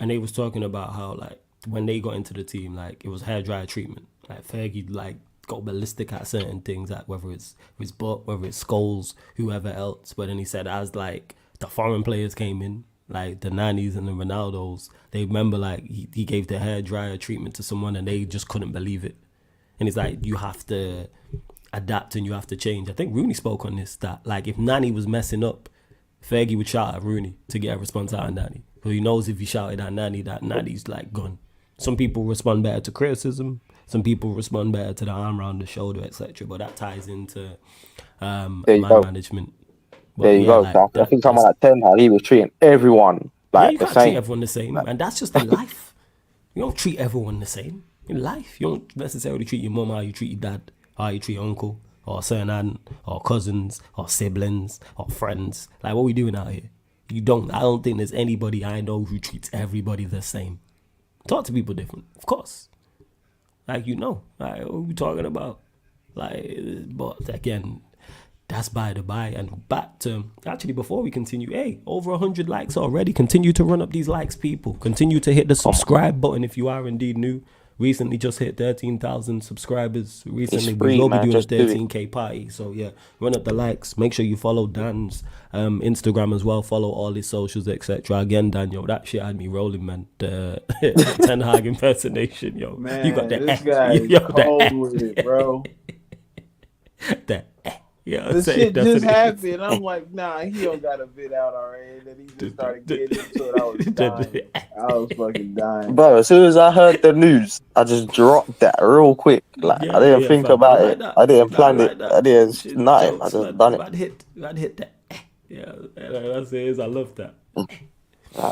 And they was talking about how, like, when they got into the team, like, it was hair dryer treatment. Like, Fergie, like, go ballistic at certain things, like whether it's Butt, whether it's Scholes, whoever else. But then he said as like the foreign players came in, like the Nannies and the Ronaldos, they remember like he gave the hair dryer treatment to someone and they just couldn't believe it. And it's like you have to adapt and you have to change. I think Rooney spoke on this, that like if Nani was messing up, Fergie would shout at Rooney to get a response out of Nani. So he knows if he shouted at Nani, that Nani's like gone. Some people respond better to criticism. Some people respond better to the arm around the shoulder, etc. But that ties into man management. But there you go. like, I think someone like Ten Hag, he was treating everyone like you the can't same. treat everyone the same, and that's just in life. You don't treat everyone the same in life. You don't necessarily treat your mum how you treat your dad, how you treat your uncle, or certain aunt, or cousins, or siblings, or friends. Like, what are we doing out here? I don't think there's anybody I know who treats everybody the same. Talk to people different, of course. Like, like, what are we talking about? Like, but again, that's by the by. And back to, actually, before we continue, hey, over 100 likes already. Continue to run up these likes, people. Continue to hit the subscribe button if you are indeed new. Recently just hit 13,000 subscribers. Recently, free, we will be man. doing Just a do it. 13K party. So yeah, run up the likes. Make sure you follow Dan's Instagram as well. Follow all his socials, etc. Again, Daniel, that shit had me rolling, man. The Ten Hag impersonation, yo. Man, you got the this guy is cold with it, bro. The yeah, The shit just happened. I'm like, nah, he don't got a bit out already. Then he just started getting into it. I was dying. I was fucking dying. Bro, as soon as I heard the news, I just dropped that real quick. Like, I didn't think fam. about Like it. that. I didn't plan Like it. that. I didn't Shit, nothing. I jokes, just man. done it. I'd hit that. Yeah, that's it is. I love that.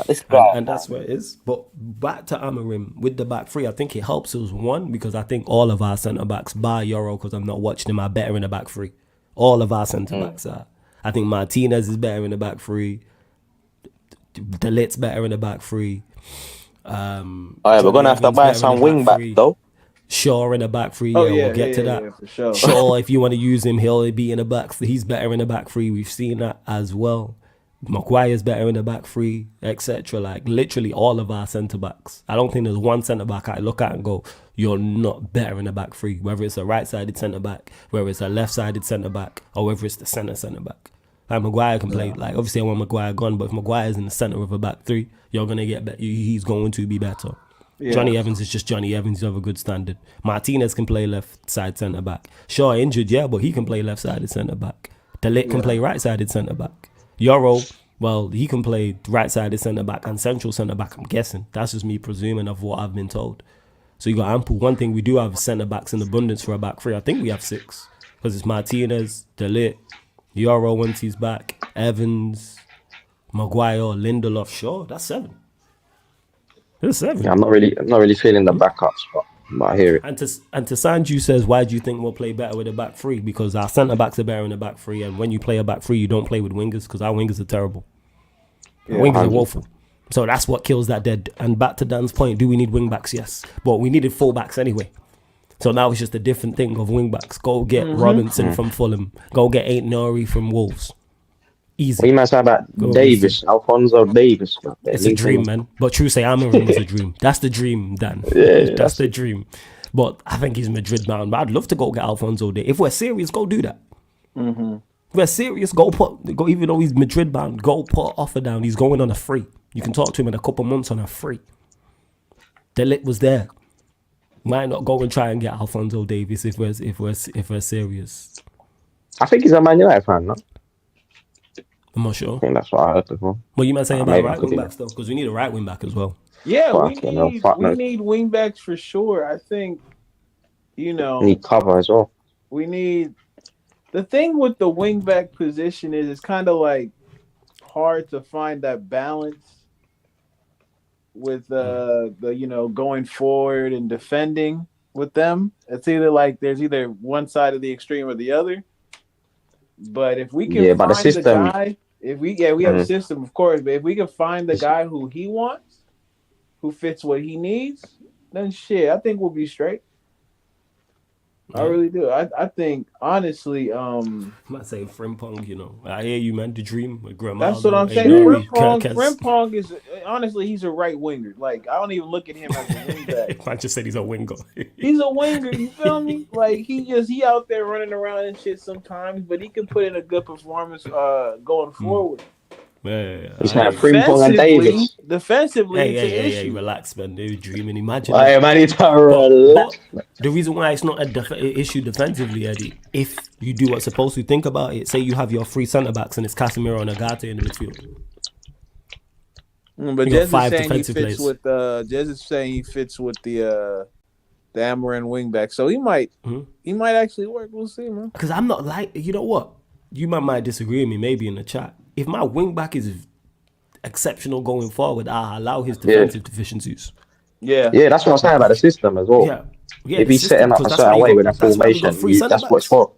This guy, And that's what it is. But back to Amorim with the back three, I think it helps us, one, because I think all of our centre backs, bar Euro, because I'm not watching him, are better in the back three. All of our centre backs are. I think Martinez is better in the back three. De Ligt's better in the back three. Alright, we're gonna have to buy some wing back though. Shaw in the back three. Oh, We'll get to that. Yeah, for sure. Shaw, if you want to use him, he'll be in the back. He's better in the back three. We've seen that as well. Maguire's better in the back three, etc. Like literally all of our centre backs. I don't think there's one centre back I look at and go, you're not better in the back three. Whether it's a right-sided centre back, whether it's a left-sided centre back, or whether it's the centre back. Like Maguire can play. Like obviously I want Maguire gone, but if Maguire's in the centre of a back three, you're gonna get better. He's going to be better. Yeah. Johnny Evans is just Johnny Evans. He's of a good standard. Martinez can play left side centre back. Shaw injured, yeah, but he can play left sided centre back. De Ligt can play right sided centre back. Euro, well, he can play right sided centre back and central centre back. I'm guessing that's just me presuming of what I've been told. So you got ample. One thing, we do have centre backs in abundance for a back three. I think we have 6 because it's Martinez, De Ligt, Euro once he's back, Evans, Maguire, Lindelof, Shaw. That's 7. That's 7. Yeah, I'm not really feeling the backups, but I hear it. And to Sanju says, why do you think we'll play better with a back three? Because our centre backs are better in the back three, and when you play a back three, you don't play with wingers because our wingers are terrible. Yeah, wingers are woeful. So that's what kills that dead. And back to Dan's point, do we need wing backs? Yes, but we needed full backs anyway. So now it's just a different thing of wing backs. Go get Robinson from Fulham. Go get Nori from Wolves. Easy. What you might say about Davis, Alphonso Davis? It's a dream, man. But true say Amorim was a dream. That's the dream, Dan. Yeah, that's the dream. But I think he's Madrid bound. But I'd love to go get Alphonso Davis. If we're serious, go do that. Mm-hmm. If we're serious, go even though he's Madrid bound, go put offer down. He's going on a free. You can talk to him in a couple months on a free. De Ligt was there. Might not go and try and get Alphonso Davis if we're serious. I think he's a Man United fan, no? I'm not sure. I think that's what I heard before. What you might say about right wing backs though, because we need a right wing back as well. Yeah, we need wing backs for sure. I think, we need cover as well. We need the thing with the wing back position is it's kind of like hard to find that balance with the going forward and defending with them. It's either like there's either one side of the extreme or the other. But if we can find the guy, we have a system, of course, but if we can find the guy who he wants, who fits what he needs, then shit, I think we'll be straight. I really do. I think honestly, I'm not saying Frimpong, I hear you, man. The dream with that's what Grimaldo, I'm saying. Yeah. Ainari, Frimpong, Kirkes. Frimpong is honestly he's a right winger. Like I don't even look at him as a wing back. Man just said he's a winger. He's a winger. You feel me? Like he out there running around and shit sometimes, but he can put in a good performance going forward. Yeah, It's I hear like you. Frimpong and Davis. Defensively, it's an Hey, issue. relax, man. They're dreaming. Imagine Hey, that. man, it's a But relax. the reason why it's not a issue defensively, Eddie, if you do what's supposed to, think about it. Say you have your three centre backs and it's Casemiro and Agate in the midfield. But You got Jez is five saying he defensive fits players. with Jez is saying he fits with the Amarin wingback. So he might actually work. We'll see, man. Because I'm not like, you know what? You might disagree with me maybe in the chat. If my wing back is exceptional going forward, I'll allow his defensive deficiencies. Yeah. Yeah, that's what I'm saying about the system as well. Yeah. If The he's system, setting up because a certain way with that that's why we got formation, three centre that's what it's backs. for.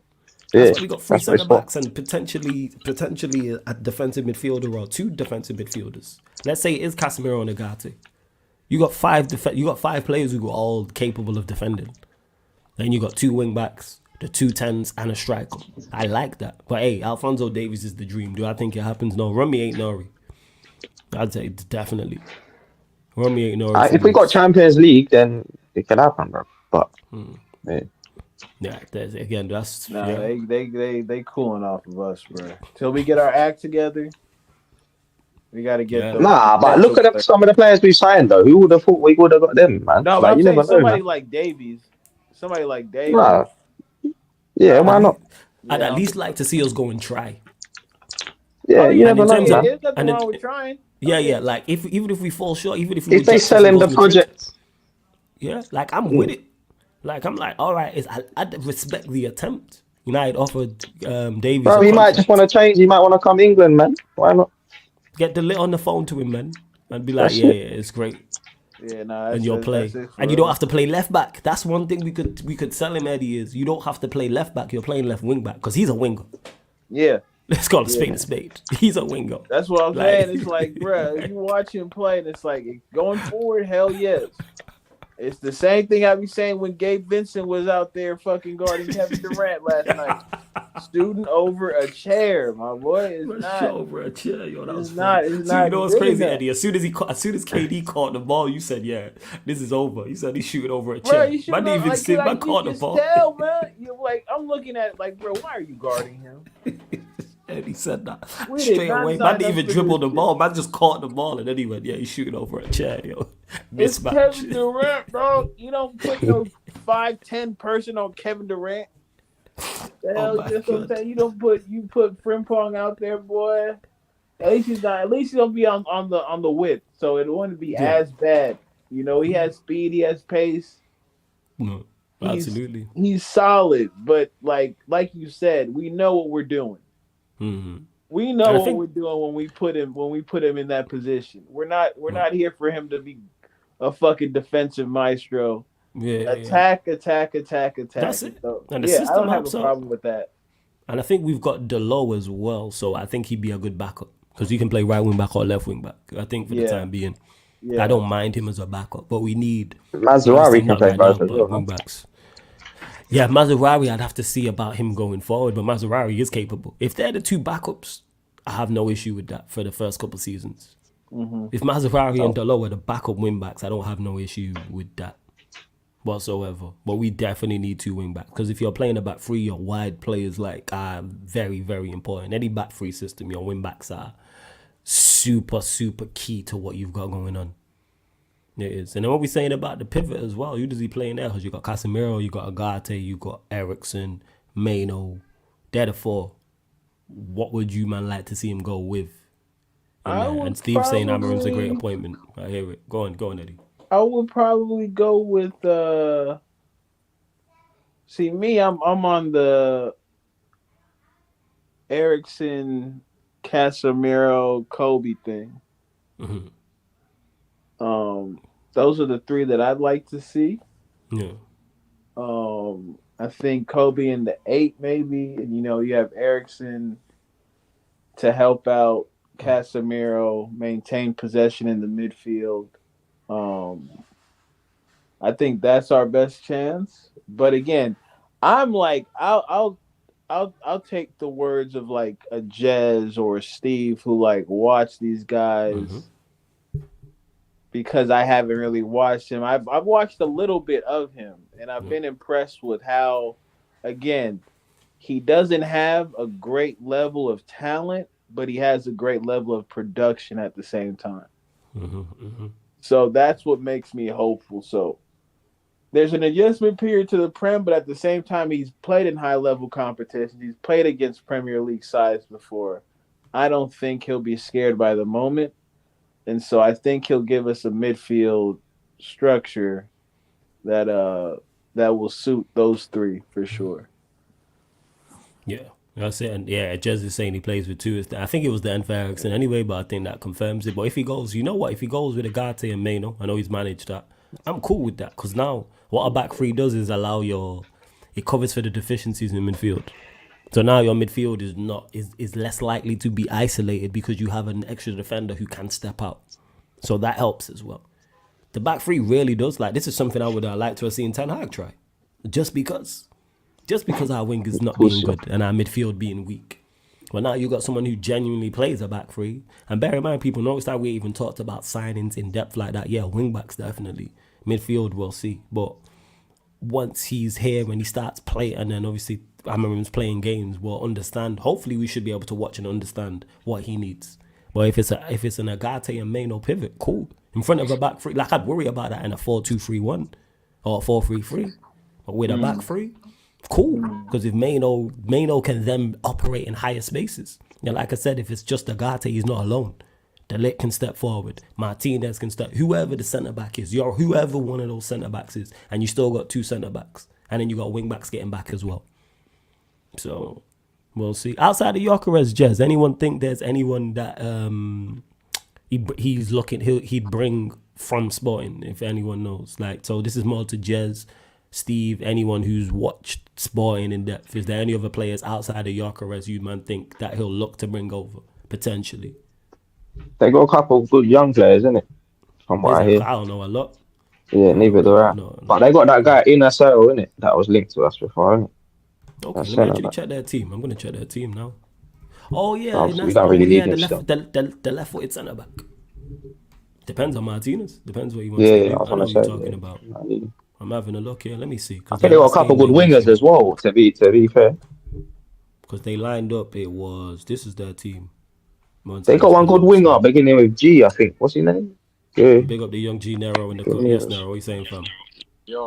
Yeah, That's why we got three that's what it's centre for. backs and potentially a defensive midfielder or two defensive midfielders. Let's say it is Casemiro and Agate. You got five players who are all capable of defending. Then you got two wing backs, the 2 10s, and a striker. I like that. But hey, Alphonso Davies is the dream. Do I think it happens? No. Rummy ain't Nori. I'd say definitely. Rummy ain't Nori. If we got Champions League, then it can happen, bro. But yeah. Yeah, that's They cooling off of us, bro. Till we get our act together, we got to get those. Nah, but look at some of the players we signed though. Who would have thought we would have got them, man? No, but Like I'm you saying never know, somebody man. like Davies. Somebody like Davies. Nah. Yeah, why not? I'd at least like to see us go and try. Yeah, you never know, man. There's nothing wrong with trying. Yeah. Like even if we fall short, even if they sell him the project, like I'm with it. Like I'm like, all right, I'd respect the attempt. United offered Davies. bro. He might just want to change. He might want to come England, man. Why not? Get the lit on the phone to him, man, and be like, That's yeah, it. it's great. Yeah, no, And you'll play, and you don't have to play left back. That's one thing we could sell him, Eddie. Is you don't have to play left back. You're playing left wing back because he's a winger. Yeah. Let's call a spade a spade. He's a winger. That's what I'm saying. It's like, bro, you watch him play, and it's like going forward. Hell yes. It's the same thing I be saying when Gabe Vincent was out there fucking guarding Kevin Durant last night. Student over a chair, my boy. It's not over a chair, yo. That was not. funny. It's So not. you know what's crazy, Eddie? As soon as KD caught the ball, you said, "Yeah, this is over." You said he's shooting over a chair. Man, didn't even see. Man caught the ball. Tell, man. You're like, I'm looking at it like, bro, why are you guarding him? And he said that We straight did not away. sign Man up didn't even for dribble this the ball. Man just caught the ball and then he went, "Yeah, he's shooting over a chair, yo." It's Mismatch. Kevin Durant, bro. You don't put no 5'10" person on Kevin Durant. The hell, just what I'm saying. You put Frimpong out there, boy. At least he's not. At least he'll be on the width, so it wouldn't be as bad. You know, he has speed, he has pace. No, absolutely. He's solid, but like you said, we know what we're doing. Mm-hmm. We know what we're doing when we put him in that position. We're not here for him to be a fucking defensive maestro. Yeah, attack. That's it. So, And the system I don't have helps a out. problem with that. And I think we've got Delo as well, so I think he'd be a good backup because he can play right wing back or left wing back. I think for the time being, I don't mind him as a backup, but we need Mazraoui can play both as well. wing backs. Yeah, Mazraoui, I'd have to see about him going forward, but Mazraoui is capable. If they're the two backups, I have no issue with that for the first couple of seasons. Mm-hmm. If Mazraoui and Delo are the backup wing backs, I don't have no issue with that whatsoever. But we definitely need two wing backs because if you're playing a back three, your wide players are very, very important. Any back three system, your wing backs are super, super key to what you've got going on. It is. And then what we're saying about the pivot as well, who does he play in there? Because you got Casemiro, you got Agate, you got Ericsson, Maino. They're the four. What would you, man, like to see him go with? And Steve saying Amorim's a great appointment. I hear it. Go on, Eddie. I would probably go with see me, I'm on the Ericsson, Casemiro, Kobe thing. Mm-hmm. Those are the three that I'd like to see. Yeah. I think Kobe in the 8 maybe, and you have Ericsson to help out Casemiro, maintain possession in the midfield. I think that's our best chance. But again, I'm like, I'll take the words of like a Jez or a Steve who like watch these guys because I haven't really watched him. I've watched a little bit of him, and I've been impressed with how, again, he doesn't have a great level of talent, but he has a great level of production at the same time. So that's what makes me hopeful. So there's an adjustment period to the Prem, but at the same time, he's played in high level competitions. He's played against Premier League sides before. I don't think he'll be scared by the moment. And so I think he'll give us a midfield structure that will suit those three for sure. Yeah, that's it. And yeah, Jez is saying he plays with two. I think it was the Ferguson anyway, but I think that confirms it. But if he goes, you know what? If he goes with Agate and Mano, I know he's managed that. I'm cool with that because now what a back three does is allow it covers for the deficiencies in midfield. So now your midfield is less likely to be isolated because you have an extra defender who can step out. So that helps as well. The back three really does, like, this is something I would like to have seen Ten Hag try. Just because our wing is not being good and our midfield being weak. Well, now you got someone who genuinely plays a back three. And bear in mind, people notice that we even talked about signings in depth like that. Yeah, wing backs definitely. Midfield, we'll see. But once he's here, when he starts playing, and then obviously Amorim's playing games, we'll understand. Hopefully, we should be able to watch and understand what he needs. But if it's an Agate and Mano pivot, cool. In front of a back three, like I'd worry about that in a 4-2-3-1 or a 4-3-3. But with a back three, cool. Because if Mano can then operate in higher spaces. Yeah, like I said, if it's just Agate, he's not alone. De Ligt can step forward. Martinez can step. Whoever the centre back is, whoever one of those centre backs is, and you still got two centre backs, and then you got wing backs getting back as well. So we'll see. Outside of Gyökeres, Jez, anyone think there's anyone that he's looking he'd bring from Sporting, if anyone knows? Like, so this is more to Jez, Steve, anyone who's watched Sporting in depth. Is there any other players outside of Gyökeres you man think that he'll look to bring over potentially? They got a couple of good young players, innit? From what I hear. I don't know a lot. Yeah, neither do I. But they got that guy in SL, innit? That was linked to us before, innit? Okay, let me actually check their team. I'm gonna check their team now. Oh yeah, we don't really need the left-footed centre back. Depends on Martinez. Depends what you want. Yeah, I know what you're talking about. I'm having a look here. Let me see. I think they got a couple good wingers as well. To be fair, because they lined up. This is their team. They got one good winger beginning with G. I think. What's his name? Yeah. Big up the young G Nero in the court. Yes, Nero. What you saying, fam? Yo.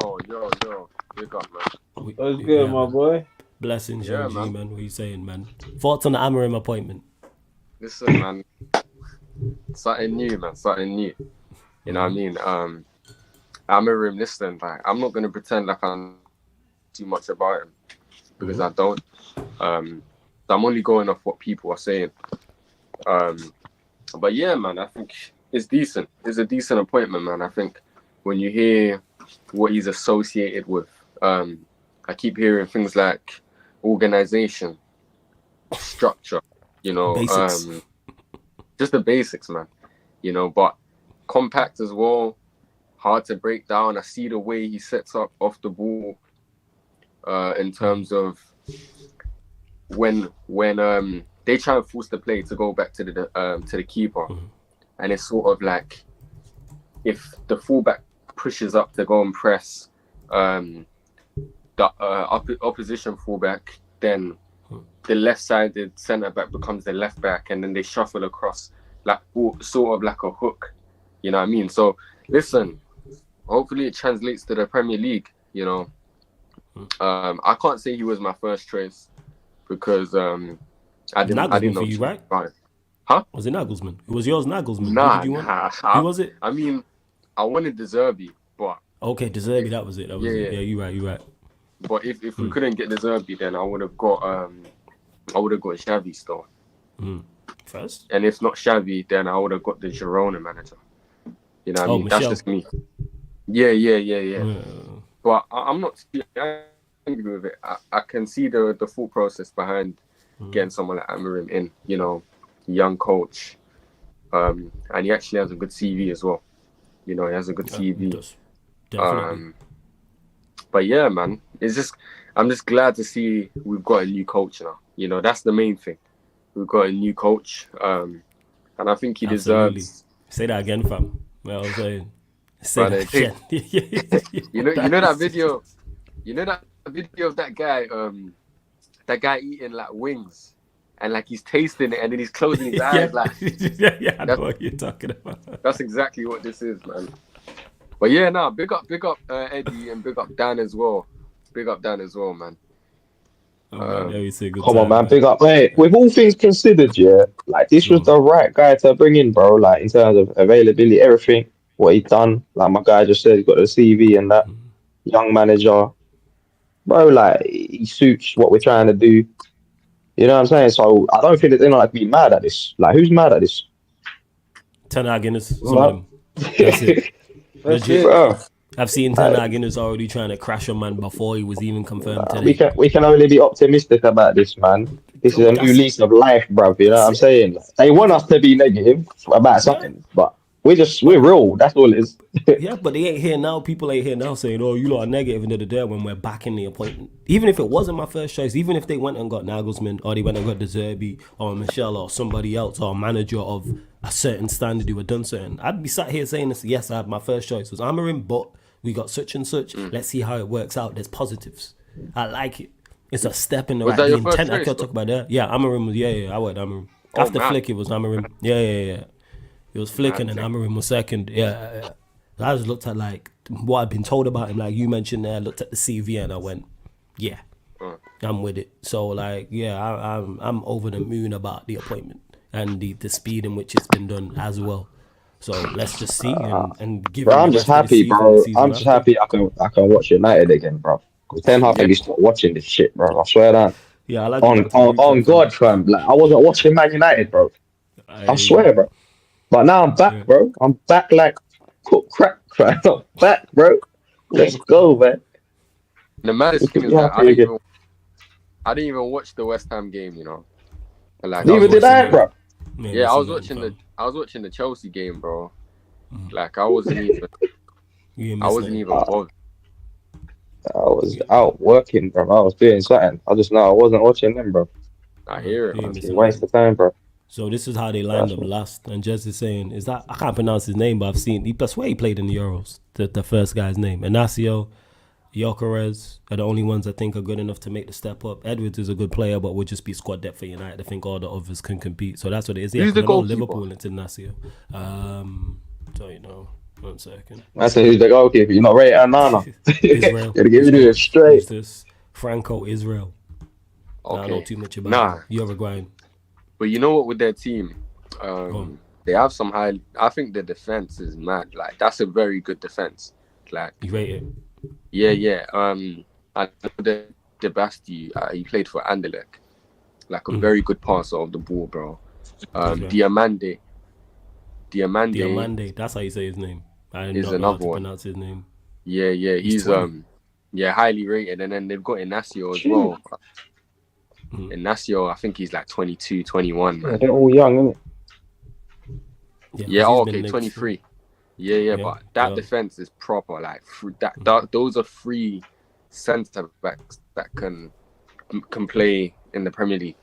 Big up, man. What's good, my boy? Blessings, young G, man. What you saying, man? Thoughts on the Amorim appointment? Listen, man. Something new, man. Something new. You know what I mean? Amorim, listen, like, I'm not going to pretend like I know too much about him because I don't. I'm only going off what people are saying. But yeah, man, I think it's decent. It's a decent appointment, man. I think when you hear what he's associated with, I keep hearing things like organization, structure, just the basics, man, but compact as well, hard to break down. I see the way he sets up off the ball, in terms of when they try and force the play to go back to the keeper, and it's sort of like if the fullback pushes up to go and press the opposition fullback, then the left-sided centre back becomes the left back, and then they shuffle across like sort of like a hook. You know what I mean? So listen, hopefully it translates to the Premier League. I can't say he was my first choice because I didn't know for you, right? Huh? Was it Nagelsmann? It was yours, Nagelsmann. Nah. Who was it? I mean, I wanted De Zerbi, but okay, De Zerbi, that was it. That was it. Yeah, you're right. But if we couldn't get De Zerbi, then I would have got Xavi still. First. And if not Xavi, then I would have got the Girona manager. You know what I mean? Michel. That's just me. Yeah. But I'm not angry with it. I can see the thought process behind getting someone like Amorim in, young coach. And he actually has a good CV as well. He has a good CV. Definitely. But yeah, man, it's just, I'm just glad to see we've got a new coach now. You know, that's the main thing. We've got a new coach, and I think he Absolutely. deserves. Say that again, fam. Well, I'm saying. Say Brother, that again. you know that video. You know that video of that guy eating like wings, and like he's tasting it, and then he's closing his eyes. Like, yeah, I know what you're talking about. that's exactly what this is, man. But yeah, no, big up Eddie, and big up Dan as well. Big up Dan as well, man. Oh, man, every single Come time, on, man, big up. Hey, with all things considered, yeah, like this was the right guy to bring in, bro. Like in terms of availability, everything, what he done. Like my guy just said, he got the CV and that. Young manager, bro. Like he suits what we're trying to do. You know what I'm saying? So I don't think there's anyone like be mad at this. Like who's mad at this? Ten Hag some of them. That's it. Legit. Bro. I've seen Ten Hag already trying to crash a man before he was even confirmed today. We can only be optimistic about this, man. This is a new lease of life, bro. You know what I'm saying? They want us to be negative about something, but we're real. That's all it is. Yeah, but they ain't here now. People ain't here now saying, "Oh, you lot are negative into the day when we're backing the appointment." Even if it wasn't my first choice, even if they went and got Nagelsmann, or they went and got De Zerbi, or Michelle, or somebody else, or a manager of a certain standard who had done something, I'd be sat here saying this. Yes, I had my first choice was Amorim, but we got such and such. Let's see how it works out. There's positives. I like it. It's a step in the right direction. Ten Hag talk about that. Yeah, Amorim was I went Amorim. After Flick, it was Amorim. Yeah. It was Flick and then Amorim was second. Yeah. I just looked at like what I'd been told about him, like you mentioned there. I looked at the CV and I went, yeah, I'm with it. So like, yeah, I'm over the moon about the appointment and the speed in which it's been done as well. So let's just see and give. Bro, I'm just happy, bro. I'm just happy I can watch United again, bro. Ten Hag you start watching this shit, bro. I swear that. Yeah, I like on God, fam. Like I wasn't watching Man United, bro. I swear, bro. But now I'm back, bro. I'm back like cook crack, fam. I'm back, bro. Let's go, man. The maddest thing is that I didn't even watch the West Ham game, you know. Like, neither did I, bro. Yeah, I was watching the Chelsea game, bro. Like I wasn't even bothered. I was out working, bro. I was doing something. I just know I wasn't watching them, bro. I hear it. It's a waste of time, bro. So this is how they lined up last. And Jess is saying, is that I can't pronounce his name, but I've seen. I swear he played in the Euros. The first guy's name, Inacio, Gyökeres are the only ones I think are good enough to make the step up. Edwards is a good player, but would just be squad depth for United. I think all the others can compete. So that's what it is. Yeah, who's the goalkeeper? Liverpool into Inacio. So you know, 1 second. I said, who's the goalkeeper? You're not rated Nana. Israel. Gotta give it a straight. Franco Israel. Okay. I don't know too much about him. Uruguayan. But you know what? With their team, they have some high. I think the defense is mad. Like that's a very good defense. Like you rate it? Yeah. I know that Debasti, he played for Anderlecht. Like a very good passer of the ball, bro. Diamande. That's how you say his name. I is don't know how to pronounce his name. Yeah. He's highly rated, and then they've got Inacio as well. Inacio, I think he's like 22, 21, man. Yeah, they're all young, isn't it? 23. Yeah, but that defense is proper. Like those are three centre backs that can play in the Premier League.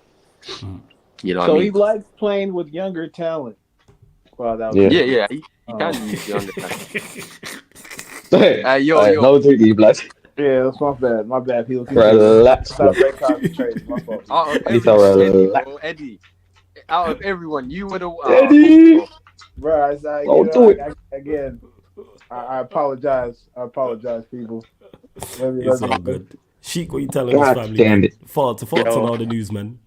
You know, so what I mean? He likes playing with younger talent. Well, yeah, he can use younger talent. Yo, no duty, blood. Yeah, that's my bad. My bad. Relax. Stop break concentrating. My fault. Eddie, out of everyone, you would have. Eddie, bro, again. I apologize. People. It's all good. Sheik, what you telling us, family? Damn it. Thoughts on all the news, man.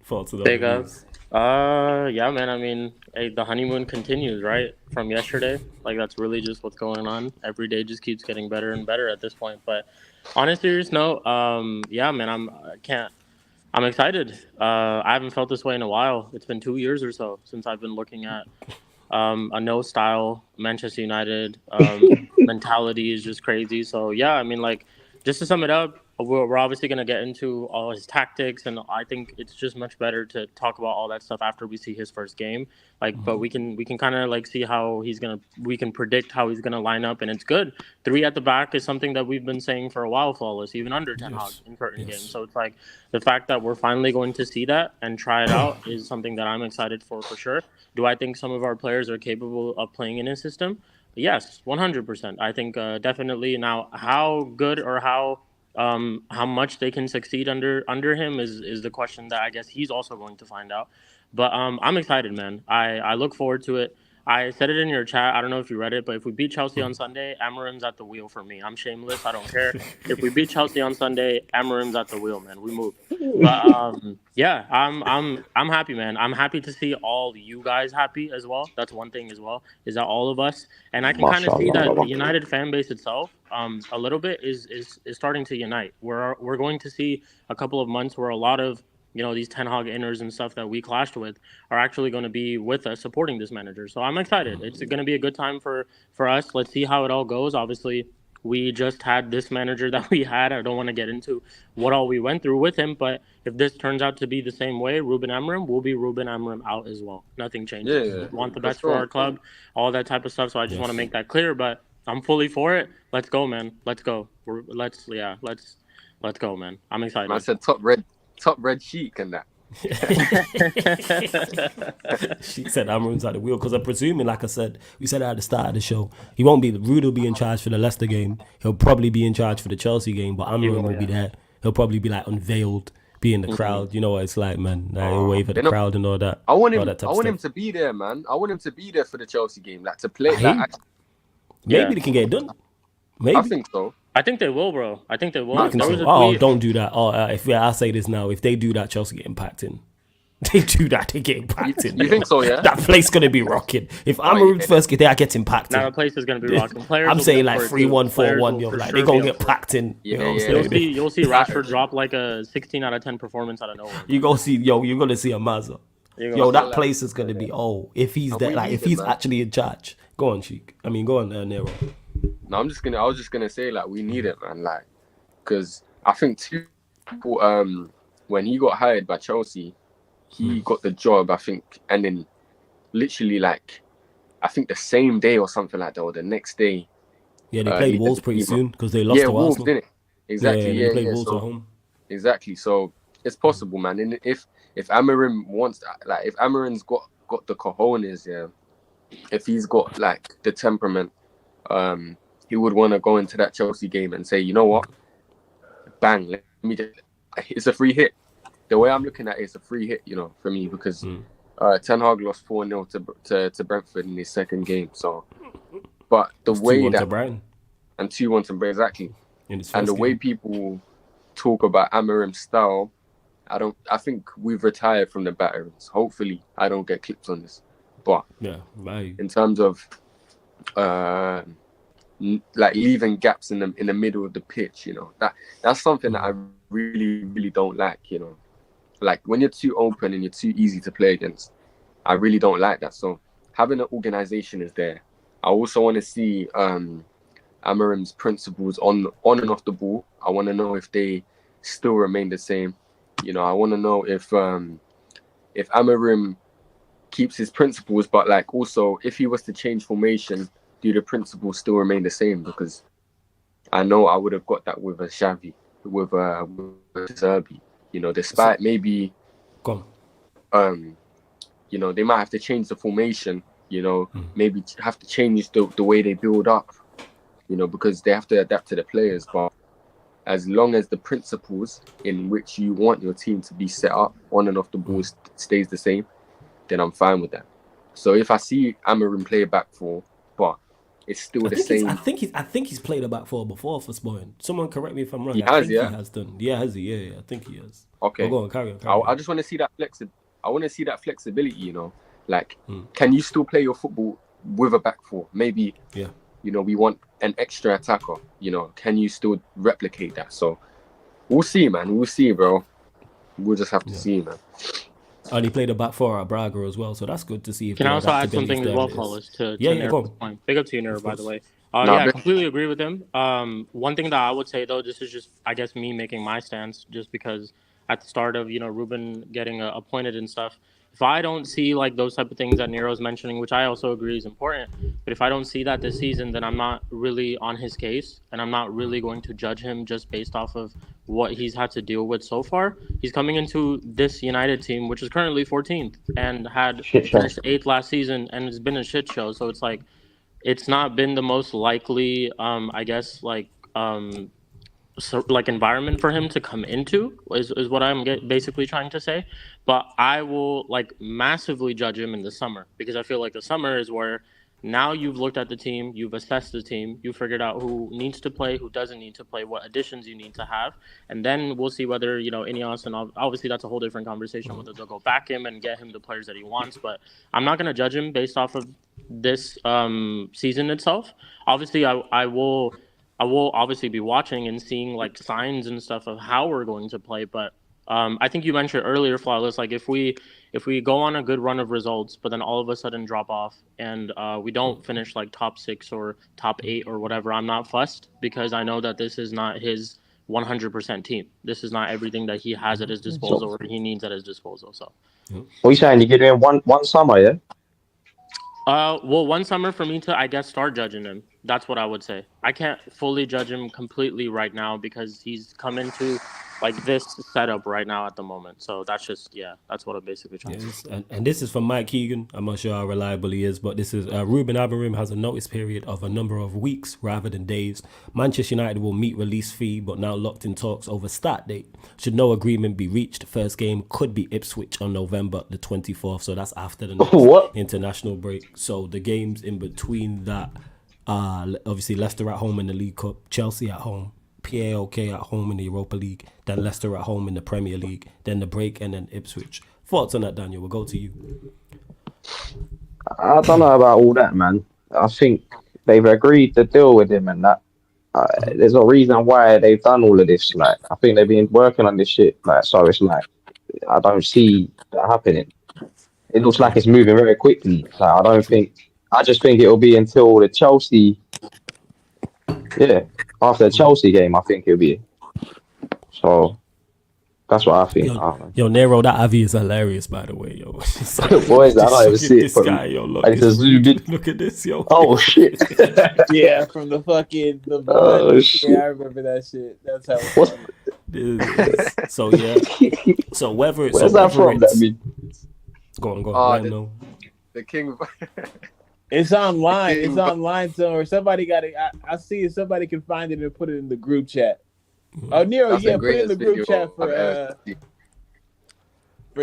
Big ups. Yeah, man. I mean, the honeymoon continues, right? From yesterday. Like, that's really just what's going on. Every day just keeps getting better and better at this point. But on a serious note, yeah, man, I'm excited. I haven't felt this way in a while. It's been 2 years or so since I've been looking at a no-style Manchester United mentality is just crazy. So, yeah, I mean, like, just to sum it up, we're obviously going to get into all his tactics, and I think it's just much better to talk about all that stuff after we see his first game. Like, but we can kind of like see how we can predict how he's gonna line up, and it's good. 3 at the back is something that we've been saying for a while, flawless, even under Ten Hag in certain games. So it's like the fact that we're finally going to see that and try it out is something that I'm excited for sure. Do I think some of our players are capable of playing in his system? Yes, 100%. I think definitely. Now, how good or how much they can succeed under him is the question that I guess he's also going to find out. But I'm excited, man. I look forward to it. I said it in your chat. I don't know if you read it, but if we beat Chelsea on Sunday, Amorim's at the wheel for me. I'm shameless. I don't care. If we beat Chelsea on Sunday, Amorim's at the wheel, man. We move. But yeah, I'm happy, man. I'm happy to see all you guys happy as well. That's one thing as well, is that all of us, and I can kind of see that the United fan base itself, a little bit is starting to unite. We're going to see a couple of months where a lot of these Ten Hag inners and stuff that we clashed with are actually going to be with us supporting this manager. So I'm excited. It's going to be a good time for us. Let's see how it all goes. Obviously, we just had this manager that we had. I don't want to get into what all we went through with him, but if this turns out to be the same way, Ruben Amorim will be Ruben Amorim out as well. Nothing changes. Yeah, We want the best for our club, all that type of stuff. So I just want to make that clear, but I'm fully for it. Let's go, man. Let's go. Let's go, man. I'm excited. Man said top red chic and that. She said Amorim's at the wheel because I'm presuming, like I said, we said at the start of the show, he won't be. Rude will be in charge for the Leicester game. He'll probably be in charge for the Chelsea game, but Amorim will be there. He'll probably be like unveiled, be in the crowd. You know what it's like, man. Like, he'll wave at the crowd and all that. I want him to be there, man. I want him to be there for the Chelsea game, like to play. Maybe they can get it done. Maybe. I think so. I think they will, bro. I think they will. Don't do that. I say this now. If they do that, Chelsea get impacted. They do that, they get impacted. You think so, yeah? That place gonna be rocking. If Amorim's first get there, I get impacted. Now the place is gonna be rocking. Players I'm saying like 3-1, 4-1. You're like, they're gonna get packed in. You'll see Rashford drop like a 16 out of 10 performance out of nowhere. You're gonna see a Mazza. That place is gonna be if he's there, like if he's actually in charge. Go on, Sheik. I mean, go on, Nero. No, I was just gonna say, like, we need it, man, like, because I think when he got hired by Chelsea, he got the job, I think, and then literally, like, I think the same day or something like that, or the next day. Yeah, they played Wolves pretty soon because they lost to Wolves, Arsenal. didn't it? Exactly. They played Wolves at home. Exactly. So it's possible, man. And if Amorim wants, like, if Amorim's got the cojones, if he's got like the temperament, he would want to go into that Chelsea game and say, you know what, bang, it's a free hit. The way I'm looking at it, it's a free hit, for me, because Ten Hag lost 4-0 to Brentford in his second game. So, but the way that 2-1 to Brighton, exactly, and the way people talk about Amorim's style, I think we've retired from the batterings. Hopefully, I don't get clipped on this, but in terms of like leaving gaps in the middle of the pitch, that's something that I really, really don't like. Like when you're too open and you're too easy to play against, I really don't like that. So having an organization is there. I also want to see Amorim's principles on and off the ball. I want to know if they still remain the same. I want to know if Amorim keeps his principles, but like also if he was to change formation, do the principles still remain the same? Because I know I would have got that with a Xavi, with Zerbi. Despite maybe, they might have to change the formation. Maybe have to change the way they build up. Because they have to adapt to the players. But as long as the principles in which you want your team to be set up on and off the ball stays the same, then I'm fine with that. So if I see Amorim play a back four, but it's still the same. I think he's played a back four before for Sporting. Someone correct me if I'm wrong. He has done. Yeah, has he? Yeah, I think he has. Okay. Go on, carry on. I just want to see that I want to see that flexibility. Like, can you still play your football with a back four? Maybe. Yeah. We want an extra attacker. Can you still replicate that? So we'll see, man. We'll see, bro. We'll just have to see, man. And he played a back four at Braga as well, so that's good to see if Can the I also add adaptability is something as there. well, It is. fellas, to Yeah, go Nero's on. point? Big up to you, Nero, by the way. Nah, Yeah, I but completely agree with him. One thing that I would say, though, this is just, I guess, me making my stance, just because at the start of, Ruben getting appointed and stuff, if I don't see, like, those type of things that Nero's mentioning, which I also agree is important, but if I don't see that this season, then I'm not really on his case, and I'm not really going to judge him just based off of what he's had to deal with so far. He's coming into this United team, which is currently 14th, and had Shit show. finished 8th last season, and it's been a shit show. So it's like, it's not been the most likely, I guess, like environment for him to come into is what I'm basically trying to say. But I will like massively judge him in the summer, because I feel like the summer is where now you've looked at the team, you've assessed the team, you figured out who needs to play, who doesn't need to play, what additions you need to have, and then we'll see whether Ineos, and obviously that's a whole different conversation, whether they'll go back him and get him the players that he wants. But I'm not going to judge him based off of this season itself. Obviously, I will obviously be watching and seeing like signs and stuff of how we're going to play. But I think you mentioned earlier, Flawless, like if we go on a good run of results, but then all of a sudden drop off and we don't finish like top 6 or top 8 or whatever, I'm not fussed, because I know that this is not his 100% team. This is not everything that he has at his disposal or he needs at his disposal. So, What are you saying? You give him one summer, yeah? well, one summer for me to, I guess, start judging him. That's what I would say. I can't fully judge him completely right now because he's come into like this setup right now at the moment. So that's just, that's what I'm basically trying to say. And this is from Mike Keegan. I'm not sure how reliable he is, but this is Ruben Amorim has a notice period of a number of weeks rather than days. Manchester United will meet release fee, but now locked in talks over start date. Should no agreement be reached, first game could be Ipswich on November the 24th. So that's after the next What? international break. So the games in between that, obviously Leicester at home in the League Cup, Chelsea at home, PAOK at home in the Europa League, then Leicester at home in the Premier League, then the break, and then Ipswich. Thoughts on that, Daniel? We'll go to you. I don't know about all that, man. I think they've agreed to deal with him, and that there's a reason why they've done all of this. Like, I think they've been working on this shit. Like, so it's like I don't see that happening. It looks like it's moving very quickly. Like, I don't think. I just think it'll be until the Chelsea. Yeah, after the Chelsea game, I think it'll be. So that's what I think. Yo, Nero, that Avi is hilarious, by the way, yo. Boys, I don't even see it. This guy, yo, look, look at this, yo. Oh shit! Yeah, from the fucking the. Oh shit! Yeah, I remember that shit. That's how. So yeah. So whether where's that from? That mean? Go on. The king. It's online. It's online somewhere. Somebody got it. I see if somebody can find it and put it in the group chat. Oh, Nero, put it in the group chat for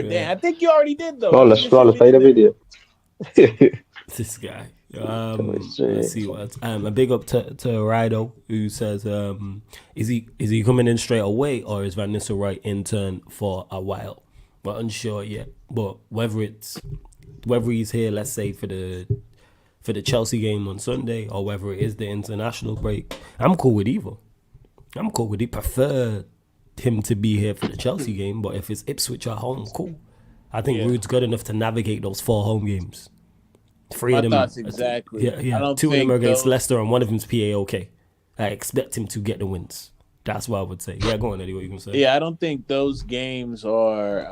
Dan. I think you already did though. Let's play the video. This guy. Let's see what. A big up to Rido, who says, is he coming in straight away, or is Van Nistelrooy intern for a while? We're unsure yet. But whether he's here, let's say for the Chelsea game on Sunday, or whether it is the international break, I'm cool with either. I'm cool with it. Prefer him to be here for the Chelsea game, but if it's Ipswich at home, cool. I think Rude's good enough to navigate those 4 home games. 3 of them. Thoughts exactly. Yeah. 2 of them are against Leicester, and 1 of them's PAOK. I expect him to get the wins. That's what I would say. Yeah, go on, Eddie. What you gonna say? Yeah, I don't think those games are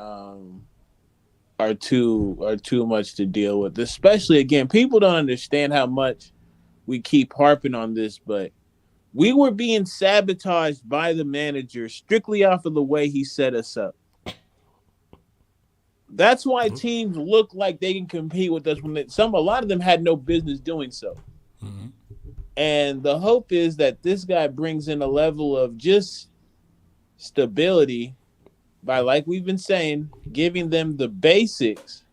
too much to deal with. Especially again, people don't understand how much we keep harping on this, but we were being sabotaged by the manager strictly off of the way he set us up. That's why teams look like they can compete with us when a lot of them had no business doing so. Mm-hmm. And the hope is that this guy brings in a level of just stability by, like we've been saying, giving them the basics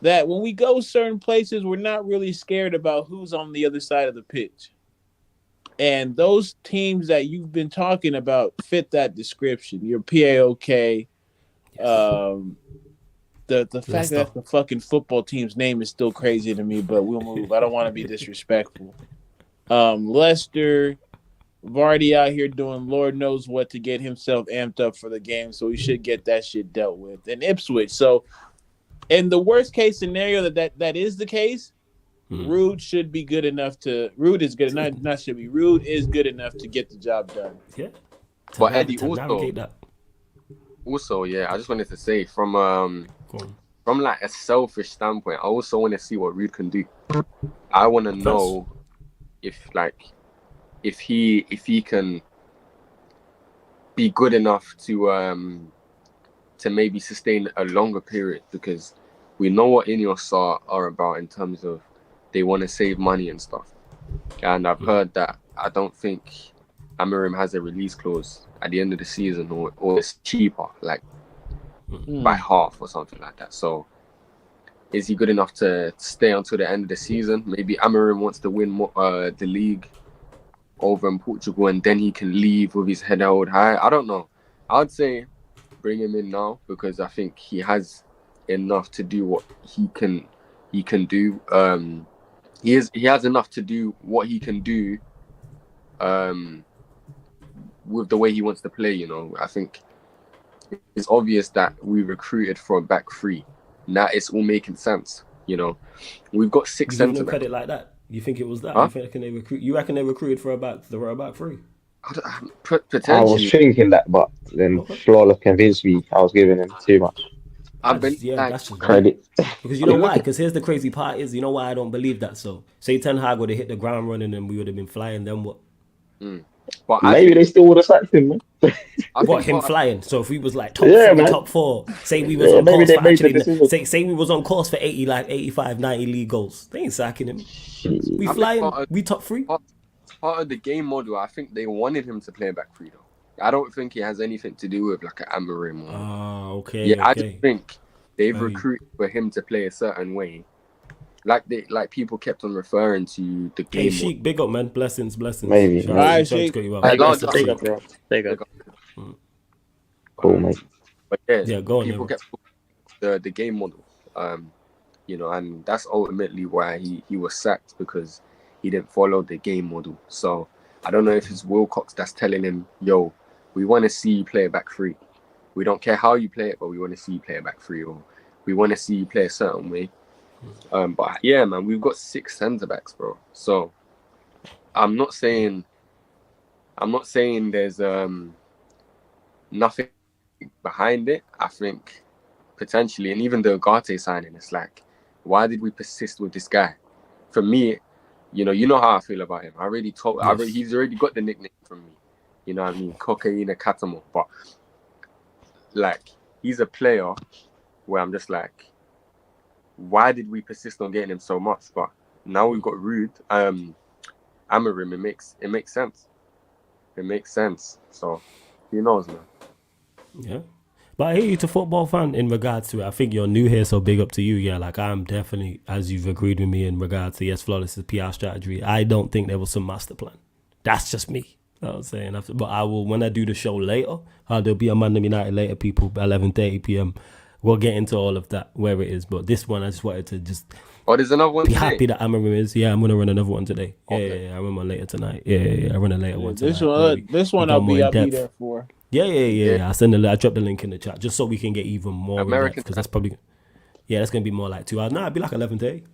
that when we go certain places, we're not really scared about who's on the other side of the pitch. And those teams that you've been talking about fit that description. Your PAOK, the fact that the fucking football team's name is still crazy to me, but we'll move. I don't want to be disrespectful. Leicester, Vardy out here doing Lord knows what to get himself amped up for the game, so we should get that shit dealt with. And Ipswich. So, in the worst case scenario that is the case, Rude should be good enough to. Rude is good. Not should be. Rude is good enough to get the job done. Yeah. But Eddie, to navigate that. Also, yeah, I just wanted to say from like a selfish standpoint, I also want to see what Rude can do. I want to know if he can be good enough to maybe sustain a longer period, because we know what Ineos are about in terms of they want to save money and stuff. And I've heard that I don't think Amorim has a release clause at the end of the season, or it's cheaper, like by half or something like that. So is he good enough to stay until the end of the season? Maybe Amorim wants to win the league over in Portugal, and then he can leave with his head held high. I don't know. I'd say bring him in now, because I think he has enough to do what he can do. He has enough to do what he can do with the way he wants to play. You know, I think it's obvious that we recruited for a back three. Now it's all making sense. You know, we've got 6 centre backs. Credit like that. You think it was that? Huh? You reckon they recruited for a back three? Potentially. I was thinking that, but then Flawless convinced me I was giving him too much That's just credit. Because you know why? Because here's the crazy part is, you know why I don't believe that? So, say Ten Hag would have hit the ground running and we would have been flying, then what? But Maybe they still would have sacked him, man. What, him flying? So if we was like top four, say we was on course for actually, say we was on course for 80, like 85, 90 league goals, they ain't sacking him. We flying, we top three. Part of the game model, I think they wanted him to play back three though. I don't think he has anything to do with like an Amorim. Okay. Yeah, I just think they've recruited for him to play a certain way. Like people kept on referring to the game. Hey, Sheik, big up, man. Blessings. Maybe. Right, Sheik. There you go. Cool, mate. But go on. People kept the game model. You know, and that's ultimately why he was sacked, because he didn't follow the game model. So I don't know if it's Wilcox that's telling him, yo, we want to see you play a back three. We don't care how you play it, but we want to see you play a back three, or we want to see you play a certain way. But yeah, man, we've got 6 centre backs, bro. So I'm not saying there's nothing behind it. I think potentially, and even the Ugarte signing, it's like, why did we persist with this guy? For me, you know how I feel about him. He's already got the nickname from me. You know what I mean? Cocaine Catamo. But like, he's a player where I'm just like, why did we persist on getting him so much? But now we've got Rude, Amorim. It makes sense. It makes sense. So who knows, man? Yeah. But I hear you, to football fan, in regards to it. I think you're new here, so big up to you. Yeah, like I'm definitely, as you've agreed with me in regards to, yes, Flawless is PR strategy. I don't think there was some master plan. That's just me. You know what I'm saying? But I will, when I do the show later, there'll be a ManDem United later, people, 11:30 p.m. We'll get into all of that, where it is. But this one, I just wanted to just there's another one be today? happy that Amorim is. Yeah, I'm going to run another one today. Okay. Yeah, I run one later tonight. Yeah, I run a later one tonight. This one I'll be there for. Yeah. I dropped the link in the chat just so we can get even more American, because that's probably, that's going to be more like 2 hours. It'd be like 11:30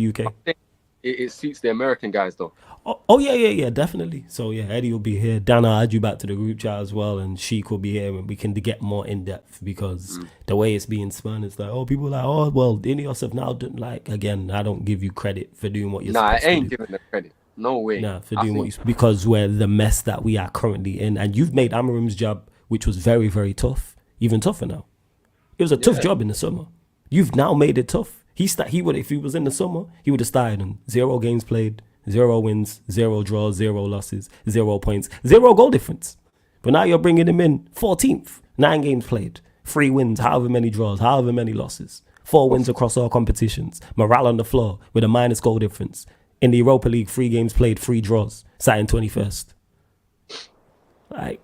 UK. It suits the American guys though. Oh yeah, definitely. So yeah, Eddie will be here. Dan, I'll add you back to the group chat as well, and Sheik will be here, and we can get more in depth, because the way it's being spun, it's like, people are like, well, Ineos have now done, like, again, I don't give you credit for doing what you're supposed to do. I ain't giving them credit. No way. For doing because we're the mess that we are currently in, and you've made Amorim's job, which was very, very tough, even tougher now. It was a tough job in the summer. You've now made it tough. He would, if he was in the summer, he would have started on 0 games played, 0 wins, 0 draws, 0 losses, 0 points, 0 goal difference. But now you're bringing him in 14th, 9 games played, 3 wins, however many draws, however many losses, 4 wins across all competitions, morale on the floor with a minus goal difference. In the Europa League, 3 games played, 3 draws, sat in 21st. Like,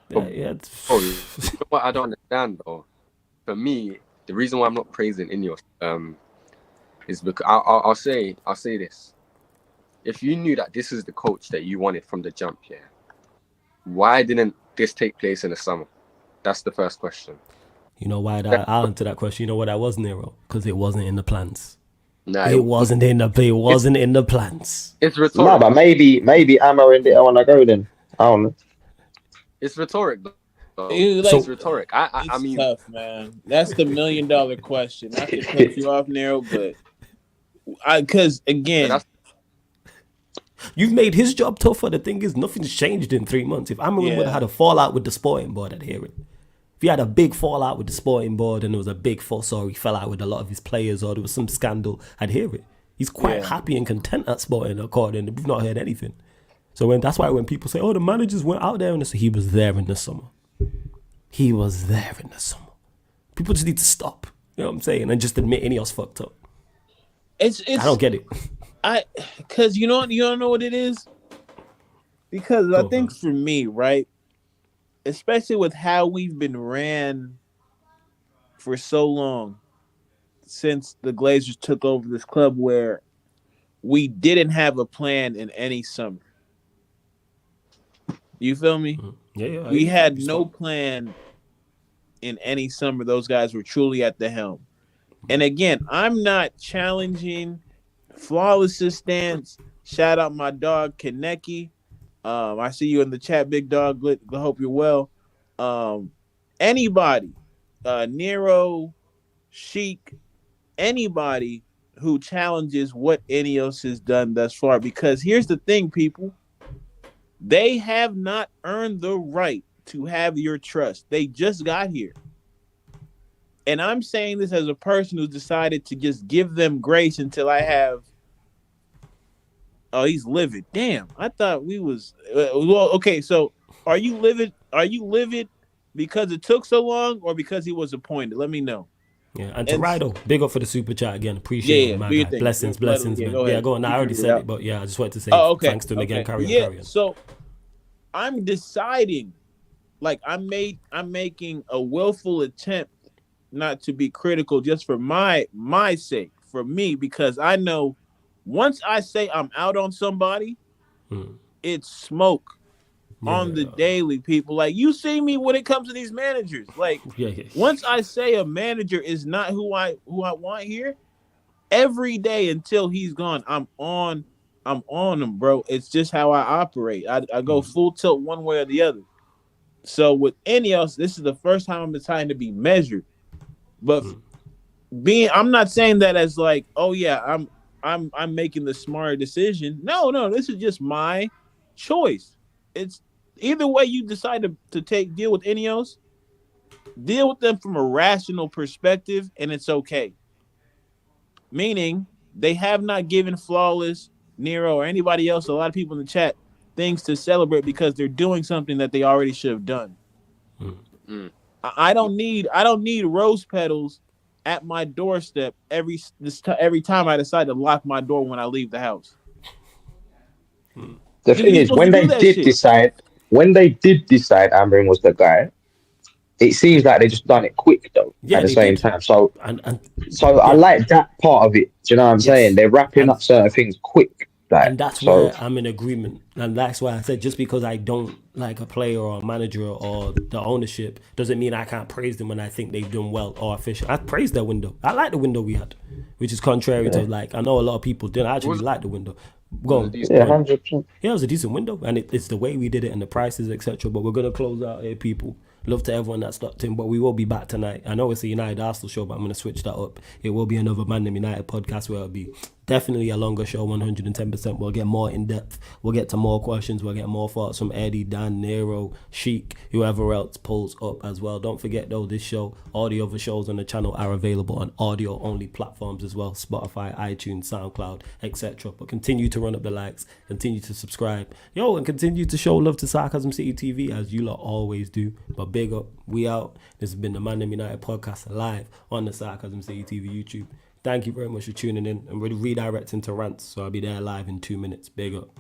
you know what I don't understand though? For me, the reason why I'm not praising Ineos is because I'll say this. if you knew that this is the coach that you wanted from the jump, yeah, why didn't this take place in the summer? That's the first question. You know why I'll answer that question. You know what that was, Nero? Because it wasn't in the plans. Nah, It wasn't in the plans. It's No, rhetoric. but maybe Amorim didn't want to go then. I don't know. It's rhetoric, though. Like, It's rhetoric. I it's mean, tough, man. That's the $1 million question. Not to cut you off, Nero, but because again, You've made his job tougher. The thing is, nothing's changed in 3 months. If Amorim would have had a fallout with the sporting board, I'd hear it. If he had a big fallout with the sporting board and there was a big fuss, or he fell out with a lot of his players, or there was some scandal, I'd hear it. He's quite happy and content at Sporting, according. We've not heard anything. So that's why when people say, "Oh, the managers went out there," and he was there in the summer. He was there in the summer. People just need to stop. You know what I'm saying? And just admit Ineos fucked up. it's I don't get it. Because you don't know what it is. Because I think for me, right, especially with how we've been ran for so long since the Glazers took over this club, where we didn't have a plan in any summer. You feel me? Yeah. We had no plan in any summer. Those guys were truly at the helm. And again, I'm not challenging Flawless's stance. Shout out my dog, Kaneki. I see you in the chat, big dog. I hope you're well. Anybody, Nero, Sheik, anybody who challenges what Ineos has done thus far. Because here's the thing, people. They have not earned the right to have your trust. They just got here. And I'm saying this as a person who's decided to just give them grace until I have. Oh, he's livid. Damn, I thought we was well. Okay, so are you livid? Are you livid because it took so long, or because he was appointed? Let me know. Yeah, and to Rido, big up for the super chat again. Appreciate it, man. Blessings, man. Yeah, go on. I already said it, but yeah, I just wanted to say thanks to him again. Carry on. So I'm deciding, like I'm making a willful attempt not to be critical, just for my sake, for me, because I know once I say I'm out on somebody, it's smoke on the daily, people. Like, you see me when it comes to these managers. Like, once I say a manager is not who I want here, every day until he's gone, I'm on him, bro. It's just how I operate. I go full tilt one way or the other. So with Ineos, this is the first time I'm deciding to be measured. But I'm not saying that as like, oh yeah, I'm making the smarter decision. No, this is just my choice. It's either way you decide to deal with Ineos, deal with them from a rational perspective, and it's okay. Meaning they have not given Flawless, Nero, or anybody else, a lot of people in the chat, things to celebrate because they're doing something that they already should have done. I don't need rose petals at my doorstep every time I decide to lock my door when I leave the house. The thing is, when they did decide Amorim was the guy, it seems like they just done it quick though. At the same time, so I like that part of it. Do you know what I'm saying? They're wrapping up certain things quick. And that's where I'm in agreement. And that's why I said, just because I don't like a player or a manager or the ownership doesn't mean I can't praise them when I think they've done well or efficient. I praise their window. I like the window we had, which is contrary to, like, I know a lot of people didn't. I actually like the window. Go on. Yeah, 100%. Yeah, it was a decent window, and it's the way we did it and the prices, etc. But we're going to close out here, people. Love to everyone that's locked in, but we will be back tonight. I know it's a United Arsenal show, but I'm going to switch that up. It will be another ManDem United podcast where it'll be definitely a longer show, 110%. We'll get more in depth. We'll get to more questions. We'll get more thoughts from Eddie, Dan, Nero, Sheik, whoever else pulls up as well. Don't forget though, this show, all the other shows on the channel are available on audio only platforms as well: Spotify, iTunes, SoundCloud, etc. But continue to run up the likes, continue to subscribe, and continue to show love to Sarcasm City TV as you lot always do. But big up, we out. This has been the ManDem United podcast live on the Sarcasm City TV YouTube. Thank you very much for tuning in, and we're redirecting to rants, so I'll be there live in 2 minutes. Big up.